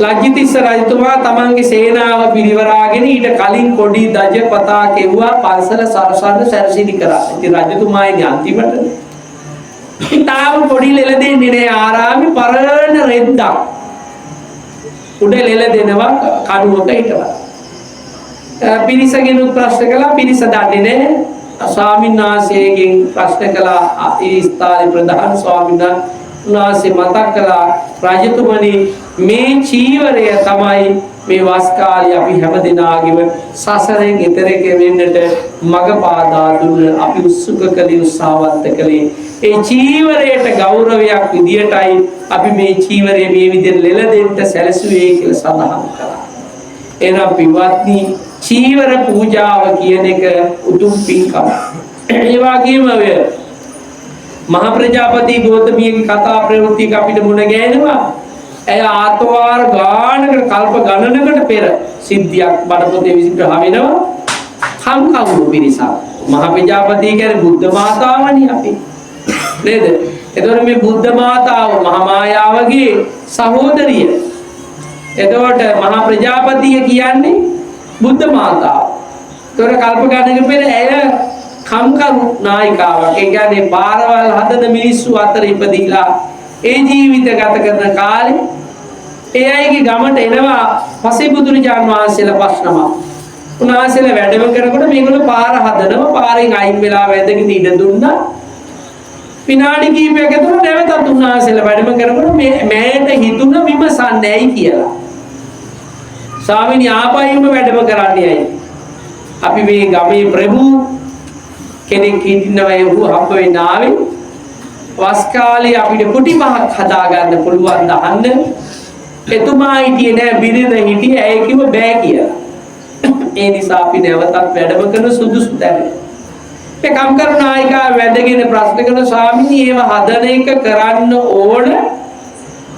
ලජ්ජිතිස්ස රජතුමා තමන්ගේ සේනාව පිරිවරාගෙන ඊට කලින් කොඩි දජ පතා කෙවුවා පන්සල සරසන්න සැරසිලි කරා. ඉතින් රජතුමාගේ අන්තිමට තාම කොඩි ලෙල දෙන්නේ නෑ. ආරාමේ පරණ රෙද්දක් උඩ ලෙල දෙනවා කණුවක හිටවලා. පිරිසගෙනුත් ප්‍රශ්න කළා. පිරිස දන්නේ නෑ. ස්වාමීන් වහන්සේගෙන් ප්‍රශ්න කළා. ඒ ස්ථානයේ ප්‍රධාන ස්වාමීන් වහන්සේ මතක් කළා රජතුමනි මේ චීවරය තමයි මේ වස් කාලේ අපි හැමදෙනාගේම සසරෙන් එතර කෙරෙන්නට මඟ පාදා දුන්න අපි උත්සුක කළේ උත්සාහවත් කළේ ඒ චීවරයට ගෞරවයක් විදියටයි අපි මේ චීවරය මේ විදිහට ලෙල දෙන්න සැලසුවේ කියලා සඳහන් කළා. එනම් පින්වත්නි චීවර පූජාව කියන එක උතුම් පින්කම. ඒ වගේම මහ ප්‍රජාපති ගෞතමියගේ කතා ප්‍රවෘත්තියක අපිට මුණ ගැහෙනවා. එය ආත්වාර ගානකට කල්ප ගණනකට පෙර සිද්ධියක් බණ පොතේ විස්තර වෙනවා. කම්කවුරු පිරිසක්. මහ ප්‍රජාපති කියන්නේ බුද්ධ මාතාවනි අපි. නේද? එතකොට මේ බුද්ධ මාතාව මහා මායාවගේ සහෝදරිය. එතකොට මහා ප්‍රජාපතිය කියන්නේ බුද්ධ මාතාව. ඒතොර කල්ප ගණනක පෙර ඇය කම්කරු නායිකාවක්. ඒ කියන්නේ පාරවල් හදන මිනිස්සු අතර ඉපදිලා ඒ ජීවිත ගත කරන කාලේ ඒ අයගේ ගමට එනවා පසේබුදුරජාන් වහන්සේලා ප්‍රශ්නම. උන්වහන්සේලා වැඩම කරනකොට මේගොල්ලෝ පාර හදනවා. පාරෙන් අයින් වෙලා වැදගෙන ඉඳ දුන්නා. විනාඩි කිහිපයක ඇතුළත නැවතත් උන්වහන්සේලා වැඩම කරනකොට මෑයට හිතුණ විමසන්නේයි කියලා. ස්වාමීනි ආපයිම වැඩම කරන්නේයි. අපි මේ ගමේ ප්‍රභු කෙනෙක් හිටිනවා ඒ හම්බ වෙන්න ආවේ. වස් කාලේ අපිට කුටි පහක් හදා ගන්න පුළුවන් ද අහන්න. එතුමා හිටියේ නෑ බිරිඳ හිටියේ ඇයි කිව්ව බෑ කියලා. ඒ නිසා අපි නැවතත් වැඩම කරන සුදුසු තැන. මේ කම්කරු නායිකා වැදගෙන ප්‍රශ්න කරන ස්වාමීනි ඒව හදන එක කරන්න ඕන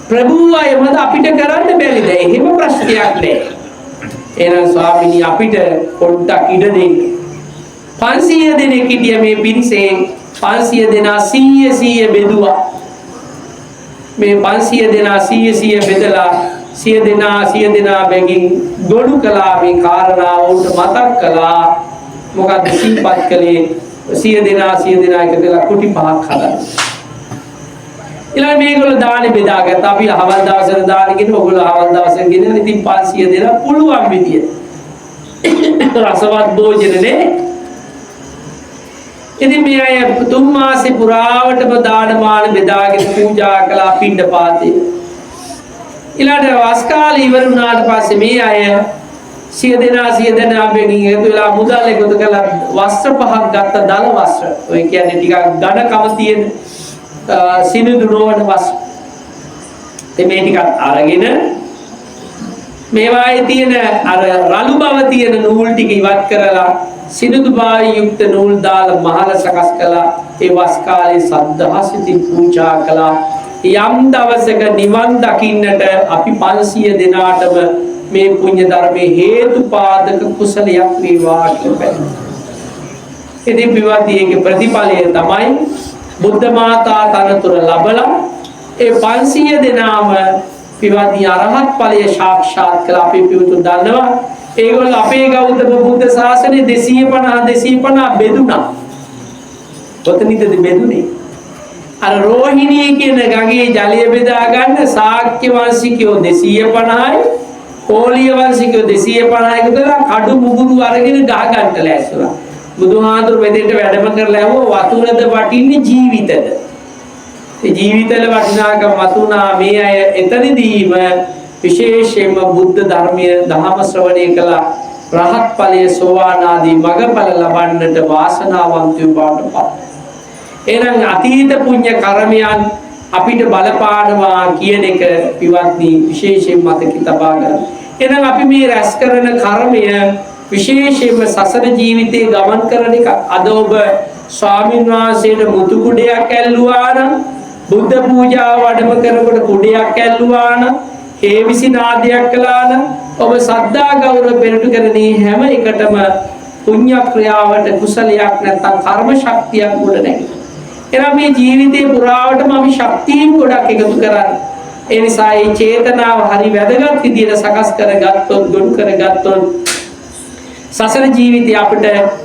ප්‍රභූ අයමද අපිට කරන්න බැරිද? එහෙම ප්‍රශ්නයක් නෑ. එහෙනම් ස්වාමීනි අපිට පොඩ්ඩක් ඉඩ දෙන්න. 500 දෙනෙක් හිටිය මේ පිරිසේ 500 දෙනා 100 බෙදුවා. මේ 500 දෙනා 100 බෙදලා 100 දෙනා බැගින් ගොනු කළා. මේ කාරණාව උන්ට මතක් කළා. මොකද සිහිපත් කළේ 100 දෙනා එකතුලා කුටි පහක් හදන්න. ඊළඟ මේගොල්ලෝ දානේ බෙදාගත්තා. අපි අවල් දවසට දානේ ගෙන ඔයගොල්ලෝ අවල් දවසට ගෙන ඉතින් 500 දෙනා පුළුවන් විදියට රසවත් භෝජනනේ. ඉතින් මේ අය 3 මාසේ පුරාවටම දානමාන බෙදාගෙන පූජා කළා පිණ්ඩපාතේ. ඊළඟ වස් කාලේ ඉවර වුණාට පස්සේ මේ අය 100 දෙනා බෙගින් එකතු වෙලා මුදල් එකතු කරලා වස්ත්‍ර පහක් ගත්ත දල වස්ත්‍ර. ඔය කියන්නේ ටිකක් ඝනකම තියෙන සිනිඳු නොවන වස්ත්‍ර. මේ ටිකක් අරගෙන මේවායේ තියෙන අර රළු බව තියෙන නූල් ටික ඉවත් කරලා සිනිඳු භාවය යුක්ත නූල් දාලා මහල සකස් කළා. ඒ වස් කාලේ සද්ධාසිතින් පූජා කළා. යම් දවසක නිවන් දකින්නට අපි 500 දෙනාටම මේ පුණ්‍ය ධර්මයේ හේතුපාදක කුසලයක් වේවා කියලා. ඉතින් විවාදයේ ප්‍රතිඵලය තමයි බුද්ධ මාතා තනතුර ලැබලා ඒ 500 දෙනාම විවාදී අරහත් ඵලය සාක්ෂාත් කළ අපේ පිටු දන්නවා. ඒගොල්ලෝ අපේ ගෞතම බුද්ධ ශාසනයේ 250 බෙදුණා. කොතනින්ද බෙදුනේ? අර රෝහිණී කියන ගඟේ ජලය බෙදා ගන්න ශාක්‍ය වංශිකයෝ 250යි කෝලිය වංශිකයෝ 250යි කියලා කඩු මුගුරු අරගෙන ගහ ගන්නට ලෑස්තිලා. බුදුහාඳුර වෙදෙන්ට වැඩම කරලා ඇහුවා වතුරද වටින්නේ ජීවිතද? ඒ ජීවිතවල වටිනාකම වතුනා මේ අය එතනදීම විශේෂයෙන්ම බුද්ධ ධර්මයේ දහම ශ්‍රවණය කළා. රහත් ඵලයේ සෝවාන් ආදී මගඵල ලබන්නට වාසනාවන්තයෝ බවටපත්. එහෙනම් අතීත පුණ්‍ය කර්මයන් අපිට බලපානවා කියන එක පින්වත්නි විශේෂයෙන් මතක තබා ගන්න. එහෙනම් අපි මේ රැස් කරන කර්මය විශේෂයෙන්ම සසර ජීවිතේ ගමන් කරන එක. අද ඔබ ස්වාමීන් වහන්සේට මුතු කුඩයක් ඇල්ලුවා නම්, බුද්ධ පූජාව වඩම කරනකොට කුඩයක් ඇල්ලුවා නම්, හේවිසි නාදයක් කළා නම්, ඔබ සද්ධා ගෞරව පෙරට කරන්නේ හැම එකටම පුණ්‍ය ක්‍රියාවට කුසලයක් නැත්නම් කර්ම ශක්තියක් උඩ නැගෙනවා. එනම් මේ ජීවිතේ පුරාවටම අපි ශක්තියින් ගොඩක් එකතු කරන්නේ. ඒ නිසා මේ චේතනාව හරි වැදගත් විදිහට සකස් කරගත්තොත්, ගොනු කරගත්තොත් සසර ජීවිතය අපිට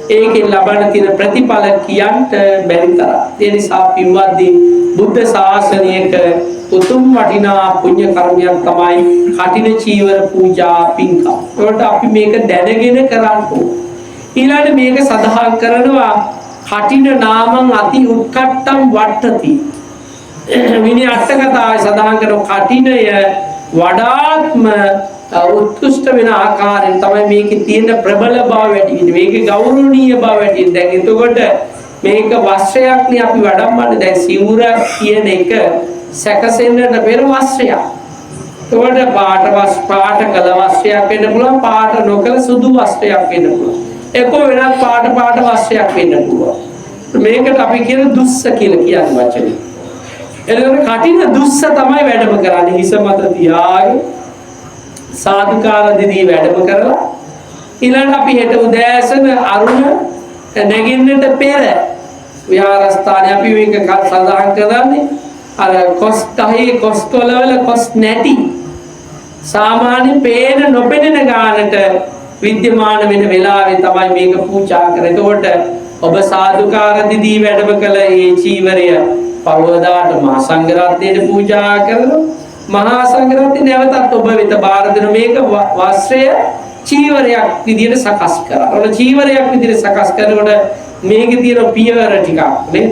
ඒකෙන් ලබන්න තියෙන ප්‍රතිඵල කියන්න බැරි තරම්. ඒ නිසා පින්වත්නි බුද්ධ ශාසනයක උතුම් වටිනා පුණ්‍ය කර්මයක් තමයි කටින චීවර පූජා පින්කම්. ඒකට අපි මේක දැනගෙන කරන්න ඕන. ඊළඟට මේක සඳහන් කරනවා කටින නාමං අති උත්කට්ටම් වට්ටති. විනය අට කතාවේ සඳහන් කරන කටිනය වඩාත්ම උත්කෘෂ්ඨ වෙන ආකාරයෙන් තමයි මේකේ තියෙන ප්‍රබල බව වැඩි වෙන්නේ. මේකේ ගෞරවණීය බව වැඩි වෙන්නේ. දැන් එතකොට මේක වස්ත්‍රයක් නේ අපි වඩම්මන්නේ. දැන් සිවුර කියන එක සැකසෙන්නට පෙර වස්ත්‍රයක්. එතකොට පාට කළ වස්ත්‍රයක් වෙන්න පුළුවන්, පාට නොකළ සුදු වස්ත්‍රයක් වෙන්න පුළුවන්. එක්කෝ වෙනත් පාට වස්ත්‍රයක් වෙන්න පුළුවන්. මේකට අපි කියන දුස්ස කියලා කියන්නේ වචනේ. එතකොට කටින දුස්ස තමයි වැඩම කරන්නේ. හිස මත තියාගෙන සාදුකාර දෙදී වැඩම කරලා ඊළඟ අපි හෙට උදෑසන අරුණ නැගින්නට පෙර විහාරස්ථානයේ අපි මේක සඳහන් කරන්නේ අර කොස්තොලවල කොස් නැටි සාමාන්‍ය පේන නොපෙනෙන ගානට විද්‍යමාන වෙන වෙලාවේ තමයි මේක පූජා කරන්නේ. එතකොට ඔබ සාදුකාර දෙදී වැඩම කළ ඒ චීවරය පවදාට මහා සංඝරත්නයට පූජා කරනවා. මහා සංඝරත්නය නැවතත් ඔබ වෙත බාර දෙන මේක වස්ත්‍රය චීවරයක් විදිහට සකස් කරා. ඔන්න චීවරයක් විදිහට සකස් කරනකොට මේකේ තියෙන පියවර ටිකක් නේද?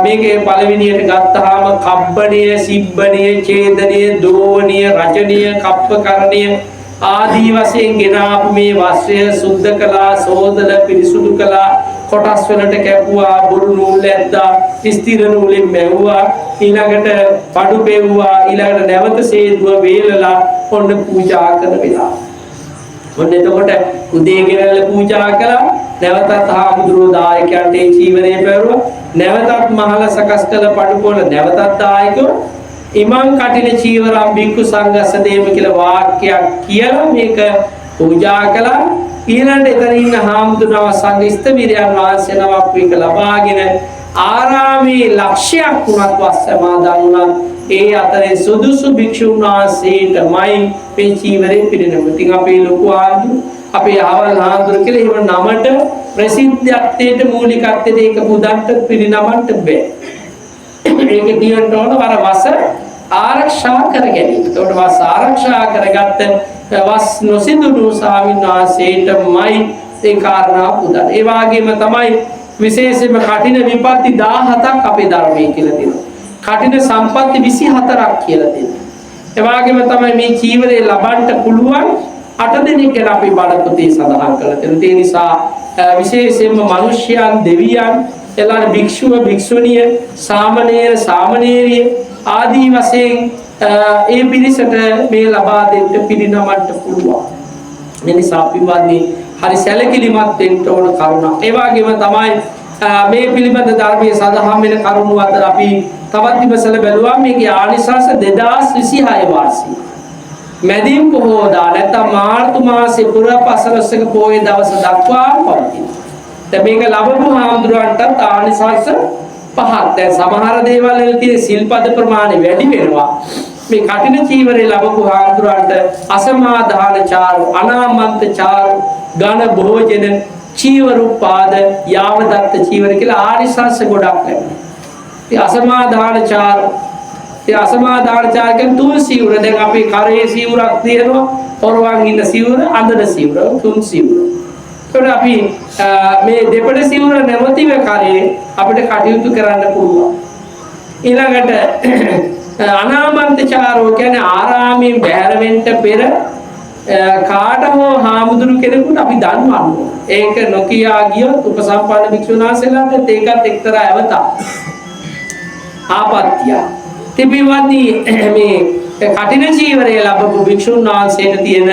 මේකේ පළවෙනියට ගත්තාම කබ්බණය, සිබ්බණය, ඡේදනය, දෝවණය, රචනය, කප්පකරණය ආදී වශයෙන් ගෙනාපු මේ වස්ත්‍රය සුද්ධ කළා, සෝදල පිරිසුදු කළා, කොටස් වලට කැපුවා, බුරු නූල් ඇද්දා, ස්ථිර නූලෙන් මැව්වා, ඊළඟට පඩු පෙව්වා, ඊළඟට නැවත සේදුව වේලලා ඔන්න පූජා කරන වෙලාව. ඔන්න එතකොට උදේ ගෙනල්ලා පූජා කළා, නැවතත් හාමුදුරුවෝ දායකයන්ට ඒ චීවරය පෙරුවා, නැවතත් මහල සකස් කළ පඩු පොළ නැවතත් දායකයෝ ඉමං කටින චීවරම් බික්කු සංඝස්ස දේම කියලා වාක්‍යයක් කියලා මේක පූජා කළා. ඊළඟට එතන ඉන්න හාමුදුරුවෝ සංඝ ස්ථවිරයන් වහන්සේ නමක් වේක ලබාගෙන ආරාමේ ලක්ෂයක් වුණත් වස්සමාදන් වුණත් ඒ අතරේ සුදුසු භික්ෂුන් වහන්සේටමයි මේ චීවරේ පිරිනමන්නේ. ඉතින් අපේ ලොකු ආන්දු අපේ ආවල් ආන්දුර කියලා එහෙම නමට ප්‍රසිද්ධත්වයට මූලිකත්වයට ඒක පුදන්ට පිරිනමන්න බෑ. ඒක දියන්න ඕන වර වස ආරක්ෂා කර ගැනීම. ඒකට වස් ආරක්ෂා කරගත්ත වස් නොසිඳුණු ස්වාමීන් වහන්සේටමයි ඒ කාරණා පුදන්නේ. ඒ වගේම තමයි විශේෂයෙන්ම කටින විපත්ති 17ක් අපේ ධර්මයේ කියලා තියෙනවා. කටින සම්පatti 24ක් කියලා තියෙනවා. ඒ වගේම තමයි මේ චීවරේ ලබන්න පුළුවන් 8 දෙනෙක් ගැන අපි බණ පොතේ සඳහන් කරලා තියෙනවා. ඒ නිසා විශේෂයෙන්ම මිනිස්යන්, දෙවියන්, එළාර භික්ෂුව, භික්ෂුණිය, සාමණේර, සාමණේරිය ආදී වශයෙන් ඒ පිරිසට මේ ලබා දෙන්න පිරිනමන්න පුළුවන්. මේ නිසා අපි වන්නේ හරි සැලකිලිමත් වෙන්න ඕන කරුණක්. ඒ වගේම තමයි මේ පිළිබඳ ධර්මයේ සඳහන් වෙන කරුණු අතර අපි තවත් විමසල බැලුවා මේකේ ආනිසංස 2026 වාර්ෂික මැදින් පොහොදා නැත්නම් මාර්තු මාසේ පුරපසළොස්වක පොහොය දවස දක්වා පවතින. දැන් මේක ලැබපු හාමුදුරන්ටත් ආනිසංස 5ක්. දැන් සමහර දේවල් වල තියෙන සිල්පද ප්‍රමාණය වැඩි වෙනවා. මේ කටින චීවරේ ලැබපු හාමුදුරන්ට අසමාදාන චාරු, අනාමන්ත චාරු, ඝන භෝජන, චීවරුපාද, යාවදත්ත චීවර කියලා ආනිසංස ගොඩක් ලැබෙනවා. ඒ අසමාදාන චාරු තුන් සිවුර. දැන් අපි කරේ සිවුරක් තියෙනවා, පොරවන් ඉන්න සිවුර, අඳන සිවුර, තුන් සිවුර. ඒකට අපි මේ දෙපළ සිවුර නැවතිව කරේ අපිට කටයුතු කරන්න පුළුවන්. ඊළඟට අනාමන්තචාරෝ කියන්නේ ආරාමයෙන් බැහැර වෙන්න පෙර කාට හෝ හාමුදුරු කෙනෙකුට අපි දන්වන්න. ඒක නොකියා ගියොත් උපසම්පන්න භික්ෂුන් වහන්සේලාට ඒකත් එක්තරා ඇවතක්. ආපත්‍ය. තිබිවදී මේ කටින චීවරය ලැබපු භික්ෂුන් වහන්සේට තියෙන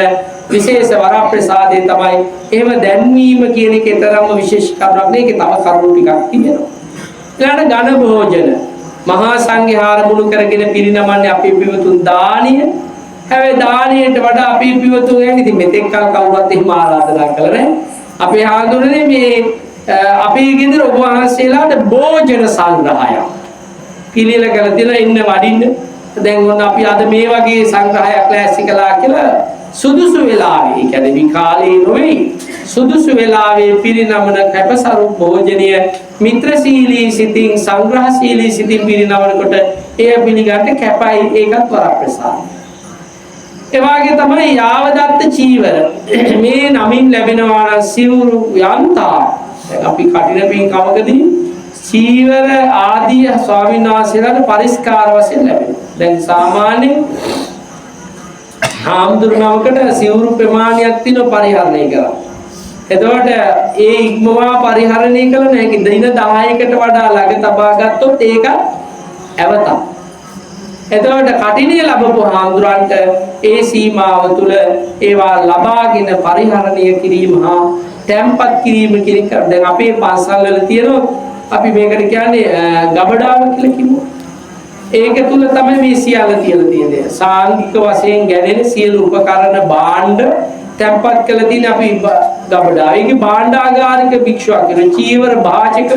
විශේෂ වරප්‍රසාදය තමයි එහෙම දැන්වීම කියන එකේ තරම්ම විශේෂ කරුණක් නේ. ඒකේ තව කරුණු ටිකක් තිබෙනවා. ඊළඟ ඝන භෝජන මහා සංඝයාර මුළු කරගෙන පිරිනමන්නේ අපේ පිවතුන් දානිය. හැබැයි දානියට වඩා අපේ පිවතුන් යන්නේ ඉතින් මෙතෙක් කල් කවුරුත් එහෙම ආරාධනා කළා නෑ. අපේ හාමුදුරනේ මේ අපේ ගෙදර ඔබ වහන්සේලාට භෝජන සංග්‍රහයක් පිළිල කරලා තියලා ඉන්න වඩින්න. දැන් ඔන්න අපි අද මේ වගේ සංග්‍රහයක් ලෑස්ති කළා කියලා සුදුසු වෙලාවේ, ඒ කියන්නේ විකාලේ නොවේ, සුදුසු වෙලාවේ පිරිනමන කැපසරු භෝජනය මිත්‍රශීලී සිතින්, සංග්‍රහශීලී සිතින් පිරිනමනකොට එය පිළිගන්න කැපයි. ඒකත් වරප්‍රසාදයි. ඒ වගේ තමයි යාවදත්ත චීවර. මේ නමින් ලැබෙනවා නම් සිවුරු යන්තා දැන් අපි කටින පින්කමකදී චීවර ආදී ස්වාමීන් වහන්සේලාට පරිස්කාර වශයෙන් ලැබෙනවා. දැන් සාමාන්‍යයෙන් හාමුදුරුවෝකට සිවුරු ප්‍රමාණයක් තියෙන පරිහරණය කරා. එතකොට ඒ ඉක්මවා පරිහරණය කළ නැති දින 10කට වඩා ළඟ තබා ගත්තොත් ඒක ඇවතක්. එතකොට කටිනිය ලැබපු හාමුදුරන්ට ඒ සීමාව තුළ ඒවා ලබාගෙන පරිහරණය කිරීම හා තැම්පත් කිරීම කියන දැන් අපේ පන්සල් වල තියෙනවා අපි මේකට කියන්නේ ගබඩාව කියලා කියමු. ඒක තුල තමයි මේ සියල්ල තියලා තියෙන්නේ. සාංගික වශයෙන් ගැලෙන සියලු උපකරණ භාණ්ඩ තැම්පත් කරලා තියෙන අපි ගබඩාව. ඒකේ භාණ්ඩාගාරික භික්ෂුවක් කියන චීවර භාජක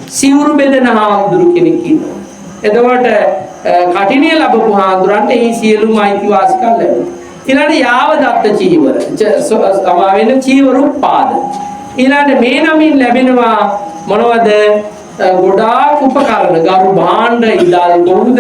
සිවුරු බෙදෙන හාමුදුරු කෙනෙක් ඉන්නවා. එතකොට කටිනිය ලැබපු හාමුදුරන්ට මේ සියලුම අයිතිවාසිකම් ලැබෙනවා. ඊළඟ යාව දත්ත චීවර තමා වෙන චීවර උපාද. ඊළඟ මේ නමින් ලැබෙනවා මොනවද? ගොඩාක් උපකරණ ගරු භාණ්ඩ ඉදල් ගොඩ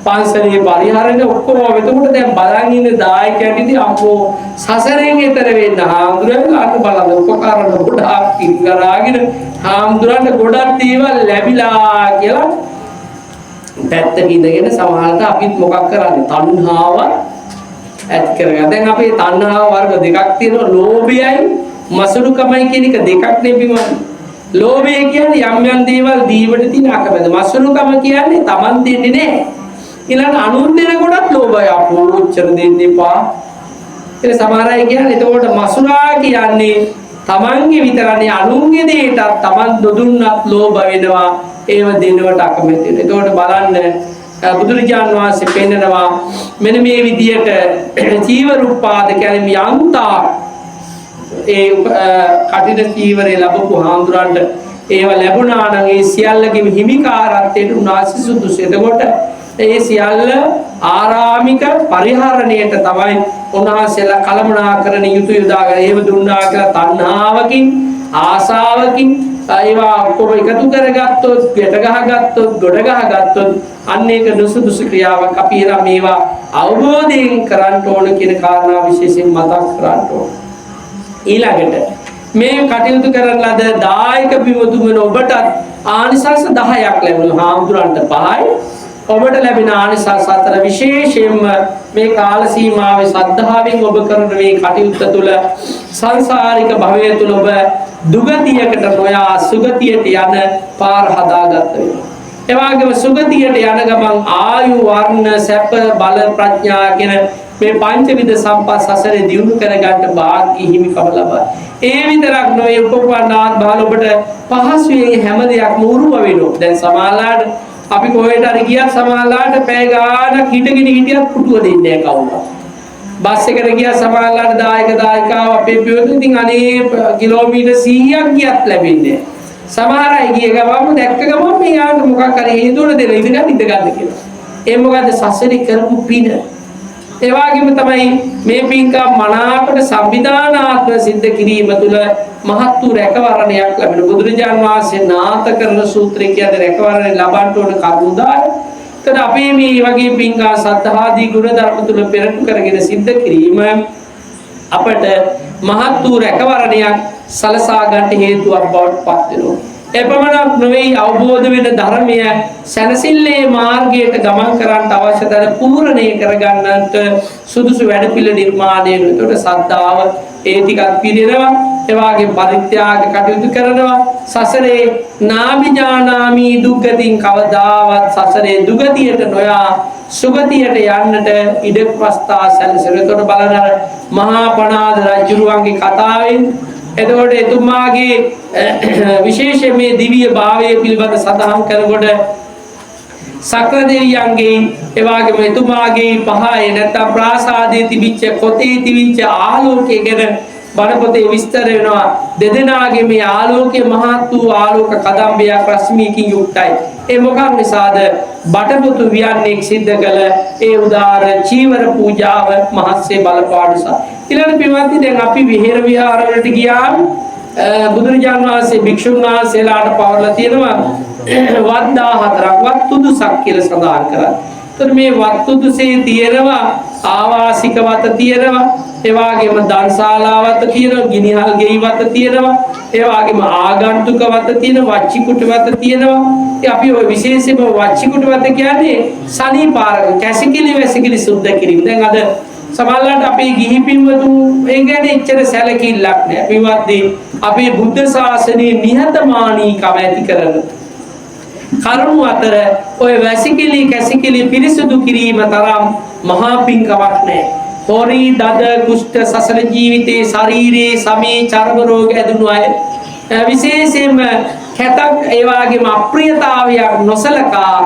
පන්සලේ පරිහරණය ඔක්කොම එතකොට දැන් බලන් ඉන්න දායකයන් ඉතින් අපෝ සසරෙන් එතර වෙන්න හාමුදුරන්ලාට බලන්න උපකරණ ගොඩාක් ඉංගරාගෙන හාමුදුරන්ට ගොඩක් දේවල් ලැබිලා කියලා පැත්තක ඉඳගෙන සමහරවිට අපිත් මොකක් කරන්නේ තණ්හාව ඇති කරගන්න. දැන් අපේ තණ්හාව වර්ග දෙකක් තියෙනවා ලෝභයයි මසුරුකමයි කියන එක දෙකක් නෙබිමන්නේ. ලෝභය කියන්නේ යම් යම් දේවල් දීවට තියෙන අකමැත. මසුරුකම කියන්නේ Taman දෙන්නේ නැහැ. ඊළඟ අනුන් දෙනකොටත් ලෝභය අපෝච්චර දෙන්න එපා. ඒ සමහර අය කියන්නේ එතකොට මසුරා කියන්නේ Tamanගේ විතරනේ අනුන්ගේ දෙයටත් Taman දොදුන්නත් ලෝභ වෙනවා. ඒව දෙනවට අකමැති වෙනවා. එතකොට බලන්න බුදුරජාණන් වහන්සේ පෙන්නනවා මෙන්න මේ විදියට චීවර උපාද කියන්නේ යන්තා ඒ කටින චීවරය ලැබපු හාමුදුරන්ට ඒව ලැබුණා නම් ඒ සියල්ලගේම හිමිකාරත්වයට උනාසි සුදුසු. එතකොට ඒ සියල්ල ආරාමික පරිහරණයට තමයි උන්වහන්සේලා කලමනාකරන යුතු යොදාගෙන ඒව දුන්නා කියලා තණ්හාවකින් ආසාවකින් ඒවා ඔක්කොම එකතු කරගත්තොත්, ගැට ගහගත්තොත්, ගොඩ ගහගත්තොත් අන්න ඒක නුසුදුසු ක්‍රියාවක්. අපි එනම් මේවා අවබෝධයෙන් කරන්න ඕන කියන කාරණා විශේෂයෙන් මතක් කරන්න ඕන. ඊළඟට මේ කටයුතු කරන ලද දායක පින්වතුන් ඔබට ආනිසංස 10ක් ලැබෙනවා. හාමුදුරන්ට 5යි. ඔබට ලැබෙන ආනිසංස 4 විශේෂයෙන්ම මේ කාල සීමාවේ සද්ධාවෙන් ඔබ කරන මේ කටයුත්ත තුළ සංසාරික භවය තුළ ඔබ දුගතියකට නොයා සුගතියට යන පාර හදාගත්ත වෙනවා. ඒ වගේම සුගතියට යන ගමන් ආයු වර්ණ සැප බල ප්‍රඥා කියන මේ පංචවිධ සම්පත් සසරේ දියුණු කරගන්න වාග්ය හිමිකම ලබා. ඒ විතරක් නොවේ උපපන්නාත් බහල ඔබට පහසුවෙන් හැම දෙයක්ම උරුම වෙනවා. දැන් සමාලාට අපි කොහෙට හරි ගියත් සමාලාට පැය ගාණක් හිටගෙන හිටියත් පුටුව දෙන්නේ නැහැ කවුරුත්. බස් එකකට ගියා සමාලාට දායකව අපේ පියවතු ඉතින් අනේ කිලෝමීටර් 100ක් ගියත් ලැබෙන්නේ නැහැ. සමහර අය ගිය ගමන් දැක්ක ගමන් මේ යාට මොකක් හරි හේතුවල දෙන ඉඳගන්න කියලා. ඒ මොකද සසරේ කරපු පින. ඒ වගේම තමයි මේ පින්කම් මනාකොට සංවිධානාත්මක සිද්ධ කිරීම තුළ මහත් වූ රැකවරණයක් ලැබෙන. බුදුරජාන් වහන්සේ නාත කරන සූත්‍රය කියන්නේ රැකවරණය ලබන්න ඕන කරුණාදාය. එතන අපි මේ වගේ පින්කම් සද්ධාදී ගුණ ධර්ම තුළ පෙරටු කරගෙන සිද්ධ කිරීම අපට මහත් වූ රැකවරණයක් සලසා ගන්නට හේතුවක් බවට පත් වෙනවා. එපමණක් නෙවෙයි අවබෝධ වෙන ධර්මය සැනසෙල්ලේ මාර්ගයට ගමන් කරන්නට අවශ්‍ය දර පූර්ණණය කරගන්නට සුදුසු වැඩපිළිවෙල නිර්මාණය වෙනවා. ඒකට සද්ධාව ඒ ටිකක් පිළිරෙනවා. ඒ වාගේ පරිත්‍යාග කටයුතු කරනවා. සසරේ නාමිඥානාමි දුක්ගතින් කවදාවත් සසරේ දුගතියට නොයා සුගතියට යන්නට ඉඩ ප්‍රස්ථා සැලසෙනවා. ඒකට බලන මහා පණාද රජුරුවන්ගේ කතාවෙන් එතකොට එතුමාගේ විශේෂ මේ දිව්‍ය භාවය පිළිබඳ සඳහන් කරනකොට සක්‍ර දෙවියන්ගේ ඒ වගේම එතුමාගේ පහේ නැත්නම් ප්‍රාසාදයේ තිබිච්ච කොතේ තිබිච්ච ආලෝකයේ ගැන බණ පොතේ විස්තර වෙනවා. දෙදෙනාගේ මේ ආලෝකයේ මහත් වූ ආලෝක කදම්බයක් රශ්මියකින් යුක්තයි. ඒ මොකක් නිසාද? බටපොතු වියන්නේ සිද්ධ කළ ඒ උදාර චීවර පූජාව මහත්සේ බලපාඩුසා. ඊළඟ පින්වත්නි දැන් අපි විහෙර විහාර වලට ගියාම බුදුරජාණන් වහන්සේ භික්ෂුන් වහන්සේලාට පවර්ලා තියෙනවා වත් 14ක් වත් තුදුසක් කියලා සඳහන් කරා. එතකොට මේ වත්තුදුසේ තියෙනවා ආවාසික වත තියෙනවා, ඒ වගේම දන්ශාලා වත තියෙනවා, ගිනිහල් ගෙයි වත තියෙනවා, ඒ වගේම ආගන්තුක වත තියෙනවා, වච්චිකුට වත තියෙනවා. ඉතින් අපි ඔය විශේෂයෙන්ම වච්චිකුට වත කියන්නේ සනීපාරක කැසිකිලි වැසිකිලි සුද්ධ කිරීම. දැන් අද සමහරවිට අපේ ගිහි පින්වතුන් ඒ කියන්නේ එච්චර සැලකිල්ලක් නැහැ. පින්වත්නි, අපේ බුද්ධ ශාසනයේ නිහතමානීකම ඇති කරන කරුණු අතර ඔය වැසිකිලි කැසිකිලි පිරිසුදු කිරීම තරම් මහා පින්කමක් නැහැ. හොරි දද කුෂ්ඨ සසල ජීවිතේ ශරීරයේ සමේ චර්ම රෝග ඇදුණු අය විශේෂයෙන්ම කැතක් ඒ වගේම අප්‍රියතාවයක් නොසලකා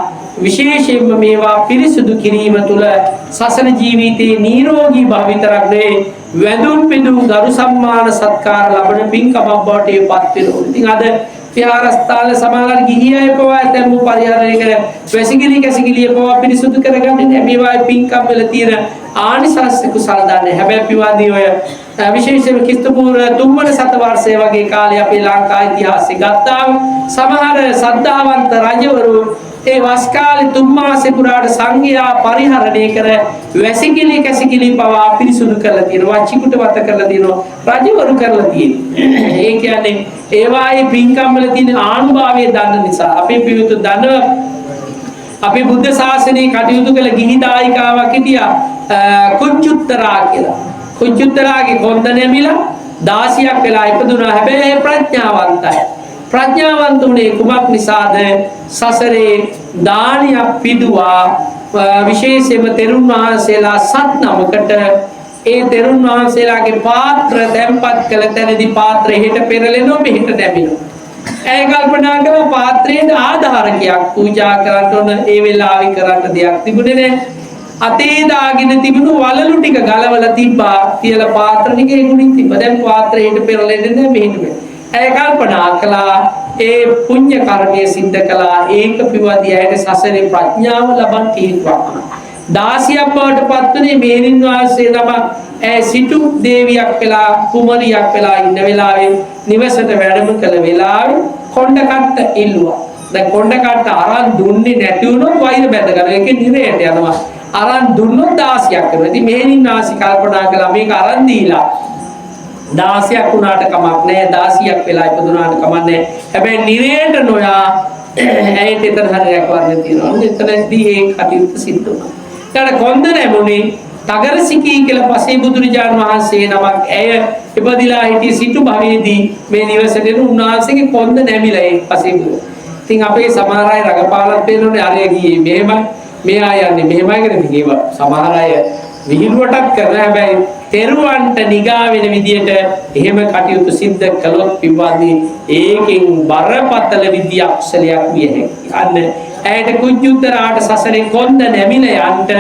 විශේෂයෙන්ම මේවා පිරිසුදු කිරීම තුළ සසල ජීවිතේ නිරෝගී භව විතරක් නෙවෙයි වැඳුම් පිදුම් ගරු සම්මාන සත්කාර ලබන පින්කමක් බවට ඒපත් වෙනවා. ඉතින් අද විහාරස්ථාන සමාලර ගිහියය පවා තැම්මු පරිහරණය කර වැසිකිලි කැසිකිලි පවා පිරිසුදු කරගන්නේ නැහැ. මේවා පින්කම් වල තියෙන ආනිසංස කුසල දන්නේ. හැබැයි පිවාදී ඔය විශේෂයෙන්ම ක්‍රිස්තුපූර්ව 3 වන සතවර්ෂයේ වගේ කාලේ අපේ ලංකා ඉතිහාසෙ ගත්තාම සමහර සද්ධාවන්ත රජවරු ඒ වස් කාලේ 3 මාසෙ පුරාට සංඝයා පරිහරණය කර වැසිකිලි කැසිකිලි පවා පිරිසුදු කරලා තියෙනවා, වච්චිකුට වත කරලා තියෙනවා, රජවරු කරලා තියෙනවා. ඒ කියන්නේ ඒවායේ පින්කම් වල තියෙන ආනුභාවය දන්න නිසා අපේ පිවිතු දන අපේ බුද්ධ ශාසනයේ කටයුතු කළ ගිහි දායිකාවක් හිටියා කුංචුත්තරා කියලා. කුංචුත්තරාගේ කොන්ද නැමිලා 16ක් වෙලා ඉපදුනා. හැබැයි ප්‍රඥාවන්තයි. ප්‍රඥාවන්තුනේ කුමක් නිසාද? සසරේ දානියක් පිදුවා විශේෂයෙන්ම තෙරුන් වහන්සේලා 7 නමකට ඒ තෙරුන් වහන්සේලාගේ පාත්‍ර තැන්පත් කළ තැනදී පාත්‍රය හෙට පෙරලෙනවා, මෙහෙට නැමිනවා. ඒ කල්පනා කරලා පාත්‍රයට ආධාරකයක් පූජා කරන්න ඕන ඒ වෙලාවේ කරන්න දෙයක් තිබුණේ නැහැ. අතේ දාගෙන තිබුණු වලලු ටික ගලවලා තිබ්බා. තියලා පාත්‍ර ටික එගුණින් තිබ්බා. දැන් පාත්‍රයට පෙරලෙන්නේ නැහැ, මෙහෙට. ඒ කල්පනා කළා ඒ පුණ්‍ය කර්මයේ සිද්ධ කළා. ඒක පිවදී ඇයට සසරේ ප්‍රඥාව ලබන් තීරුවක්. 16ක් බවට පත්වනේ මේනින් වාසයේ නම සිටු දේවියක් වෙලා කුමරියක් වෙලා ඉන්න වෙලාවේ නිවසට වැඩම කළ වෙලාවේ කොණ්ඩ කට්ට ඉල්ලුවා. දැන් කොණ්ඩ කට්ට අරන් දුන්නේ නැති වුණොත් වෛර බැඳ ගන්න. ඒකේ නිරයට යනවා. අරන් දුන්නොත් 16ක් කරනවා. ඉතින් මේනින් වාසී කල්පනා කළා මේක අරන් දීලා 16ක් වුණාට කමක් නැහැ, 16ක් වෙලා ඉපදුනාට කමක් නැහැ. හැබැයි නිරයට නොයා ඇයට එතන හරියක් වර්ණ තියෙනවා. එතනදී ඒ කටයුත්ත සිද්ධ වුණා. ඊට කොන්ද නැමුනේ තගරසිකී කියලා පසේ බුදුරජාණන් වහන්සේ නමක් ඇය ඉපදිලා හිටිය සිටු භවයේදී මේ නිවසේදී උන්වහන්සේගේ කොන්ද නැමිලා ඒ පසේ බුදු. ඉතින් අපේ සමහර අය රඟපාලත් පේනෝනේ අරය ගියේ මෙහෙමයි, මෙයා යන්නේ මෙහෙමයි කියලා මේවා සමහර අය විහිළුවටත් කරන හැබැයි තෙරුවන්ට නිගා වෙන විදියට එහෙම කටයුතු සිද්ධ කළොත් පින්වත්නි ඒකෙන් බරපතල විදිය අක්ෂලයක් විය හැකියි. අන්න ඇයට කුජුතරාට සසරේ කොන්ද නැමිලා යන්න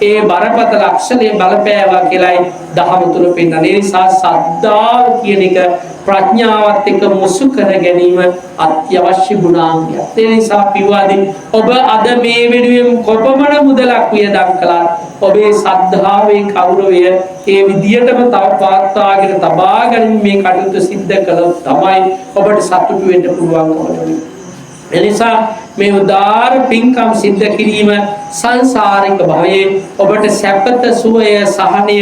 ඒ බරපතල අක්ෂලයේ බලපෑවා කියලායි දහම තුල පෙන්නන. ඒ නිසා සද්ධාව කියන එක ප්‍රඥාවත් එක්ක මුසු කර ගැනීම අත්‍යවශ්‍ය ගුණාංගයක්. ඒ නිසා පින්වත්නි ඔබ අද මේ වෙනුවෙන් කොපමණ මුදලක් වියදම් කළත් ඔබේ සද්ධාවේ කෞරවය ඒ විදියටම තව පවත්වාගෙන තබා ගැනීම මේ කටයුතු සිද්ධ කළොත් තමයි ඔබට සතුටු වෙන්න පුළුවන්කම ලැබෙන්නේ. එනිසා මේ උදාාර පින්කම් සිද්ධ කිරීම සංසාරික භවයේ ඔබට සැපත සුවය සහනය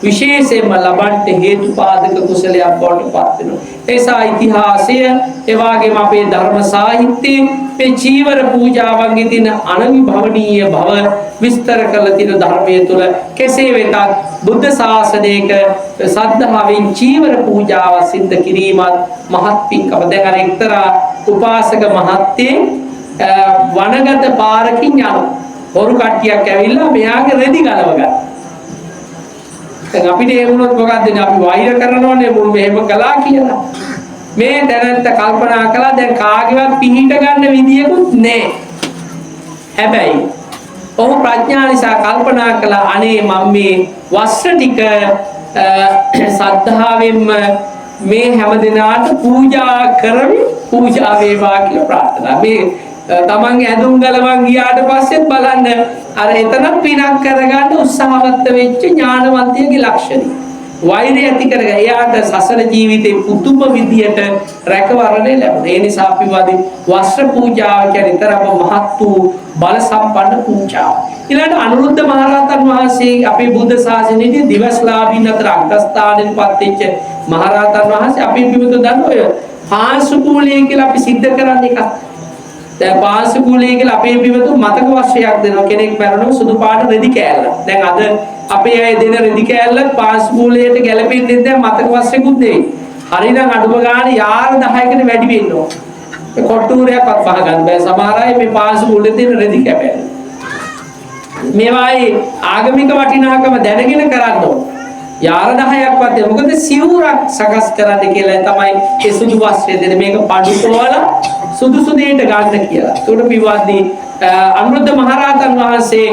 විශේෂයෙන්ම ලබන්නට හේතුපාදක කුසලයක් බවට පත් වෙනවා. ඒසා ඉතිහාසය ඒ වගේම අපේ ධර්ම සාහිත්‍යයේ මේ චීවර පූජාවන්ගේ තියෙන අනවිභවනීය බව විස්තර කරලා තියෙන ධර්මයේ තුල කෙසේ වෙතත් බුද්ධ ශාසනයක සද්ධාවෙන් චීවර පූජාව සිද්ධ කිරීමත් මහත් පින්කම. දැන් අර එක්තරා උපාසක මහත්තයෙක් වනගත පාරකින් යන හොරු කට්ටියක් ඇවිල්ලා මෙයාගේ රෙදි ගලව ගත්තා. දැන් අපිට ඒ වුණොත් මොකක්ද අපි වෛර කරනවනේ මුන් මෙහෙම කළා කියලා. මේ දැනන්ත කල්පනා කළා දැන් කාගේවත් පිහිට ගන්න විදියකුත් නැහැ. හැබැයි ඔහු ප්‍රඥා නිසා කල්පනා කළා අනේ මම මේ වස්ත්‍ර ටික සද්ධාවෙන්ම මේ හැමදෙනාට පූජා කරමි, පූජා වේවා කියලා ප්‍රාර්ථනා. මේ තමන්ගේ ඇඳුම් ගලවන් ගියාට පස්සෙත් බලන්න අර එතන පිනක් කරගන්න උත්සාහවත් වෙච්ච ඥානවන්තයෙකුගේ ලක්ෂණය. වෛරය ඇති කරගෙන එයාට සසර ජීවිතේ පුදුම විදියට රැකවරණය ලැබුණා. ඒ නිසා අපි වදී වස්ත්‍ර පූජාව කියන්නේ තරම මහත් වූ බල සම්පන්න පූජාව. ඊළඟ අනුරුද්ධ මහරහතන් වහන්සේ අපේ බුද්ධ ශාසනයේදී දිවස්ලාභීන් අතර අග්‍රස්ථානයෙන් පත් වෙච්ච මහරහතන් වහන්සේ අපි පිළිතුරු දන්න ඔය පාංශුකූලය කියලා අපි සිද්ධ කරන්නේ එකක්. දැන් පාංශුකූලය කියලා අපේ පිළිතුරු මතක වශයක් දෙනවා. කෙනෙක් මරනොත් සුදු පාට රෙදි කෑල්ල. දැන් අද අපේ අය දෙන රෙදි කෑල්ල පාංශුකූලයට ගැලපෙන්නේ නැහැ මතක වශයකුත් නෙවෙයි. හරිනම් අඩුම ගානේ යාර 10කට වැඩි වෙන්න ඕන. ඒ කොට්ටුරයක්වත් පහ ගන්න බෑ. සමහර අය මේ පාංශුකූලේ තියෙන රෙදි කැපෙන. මේවායේ ආගමික වටිනාකම දැනගෙන කරන්න ඕන. යාර 10ක්වත් මොකද සිවුරක් සකස් කරන්න කියලා තමයි ඒ සුදු වස්ත්‍රය දෙන මේක පඩුකෝල සුදුසු දෙයට ගන්න කියලා. ඒකට පින්වත්නි අනුරුද්ධ මහරහතන් වහන්සේ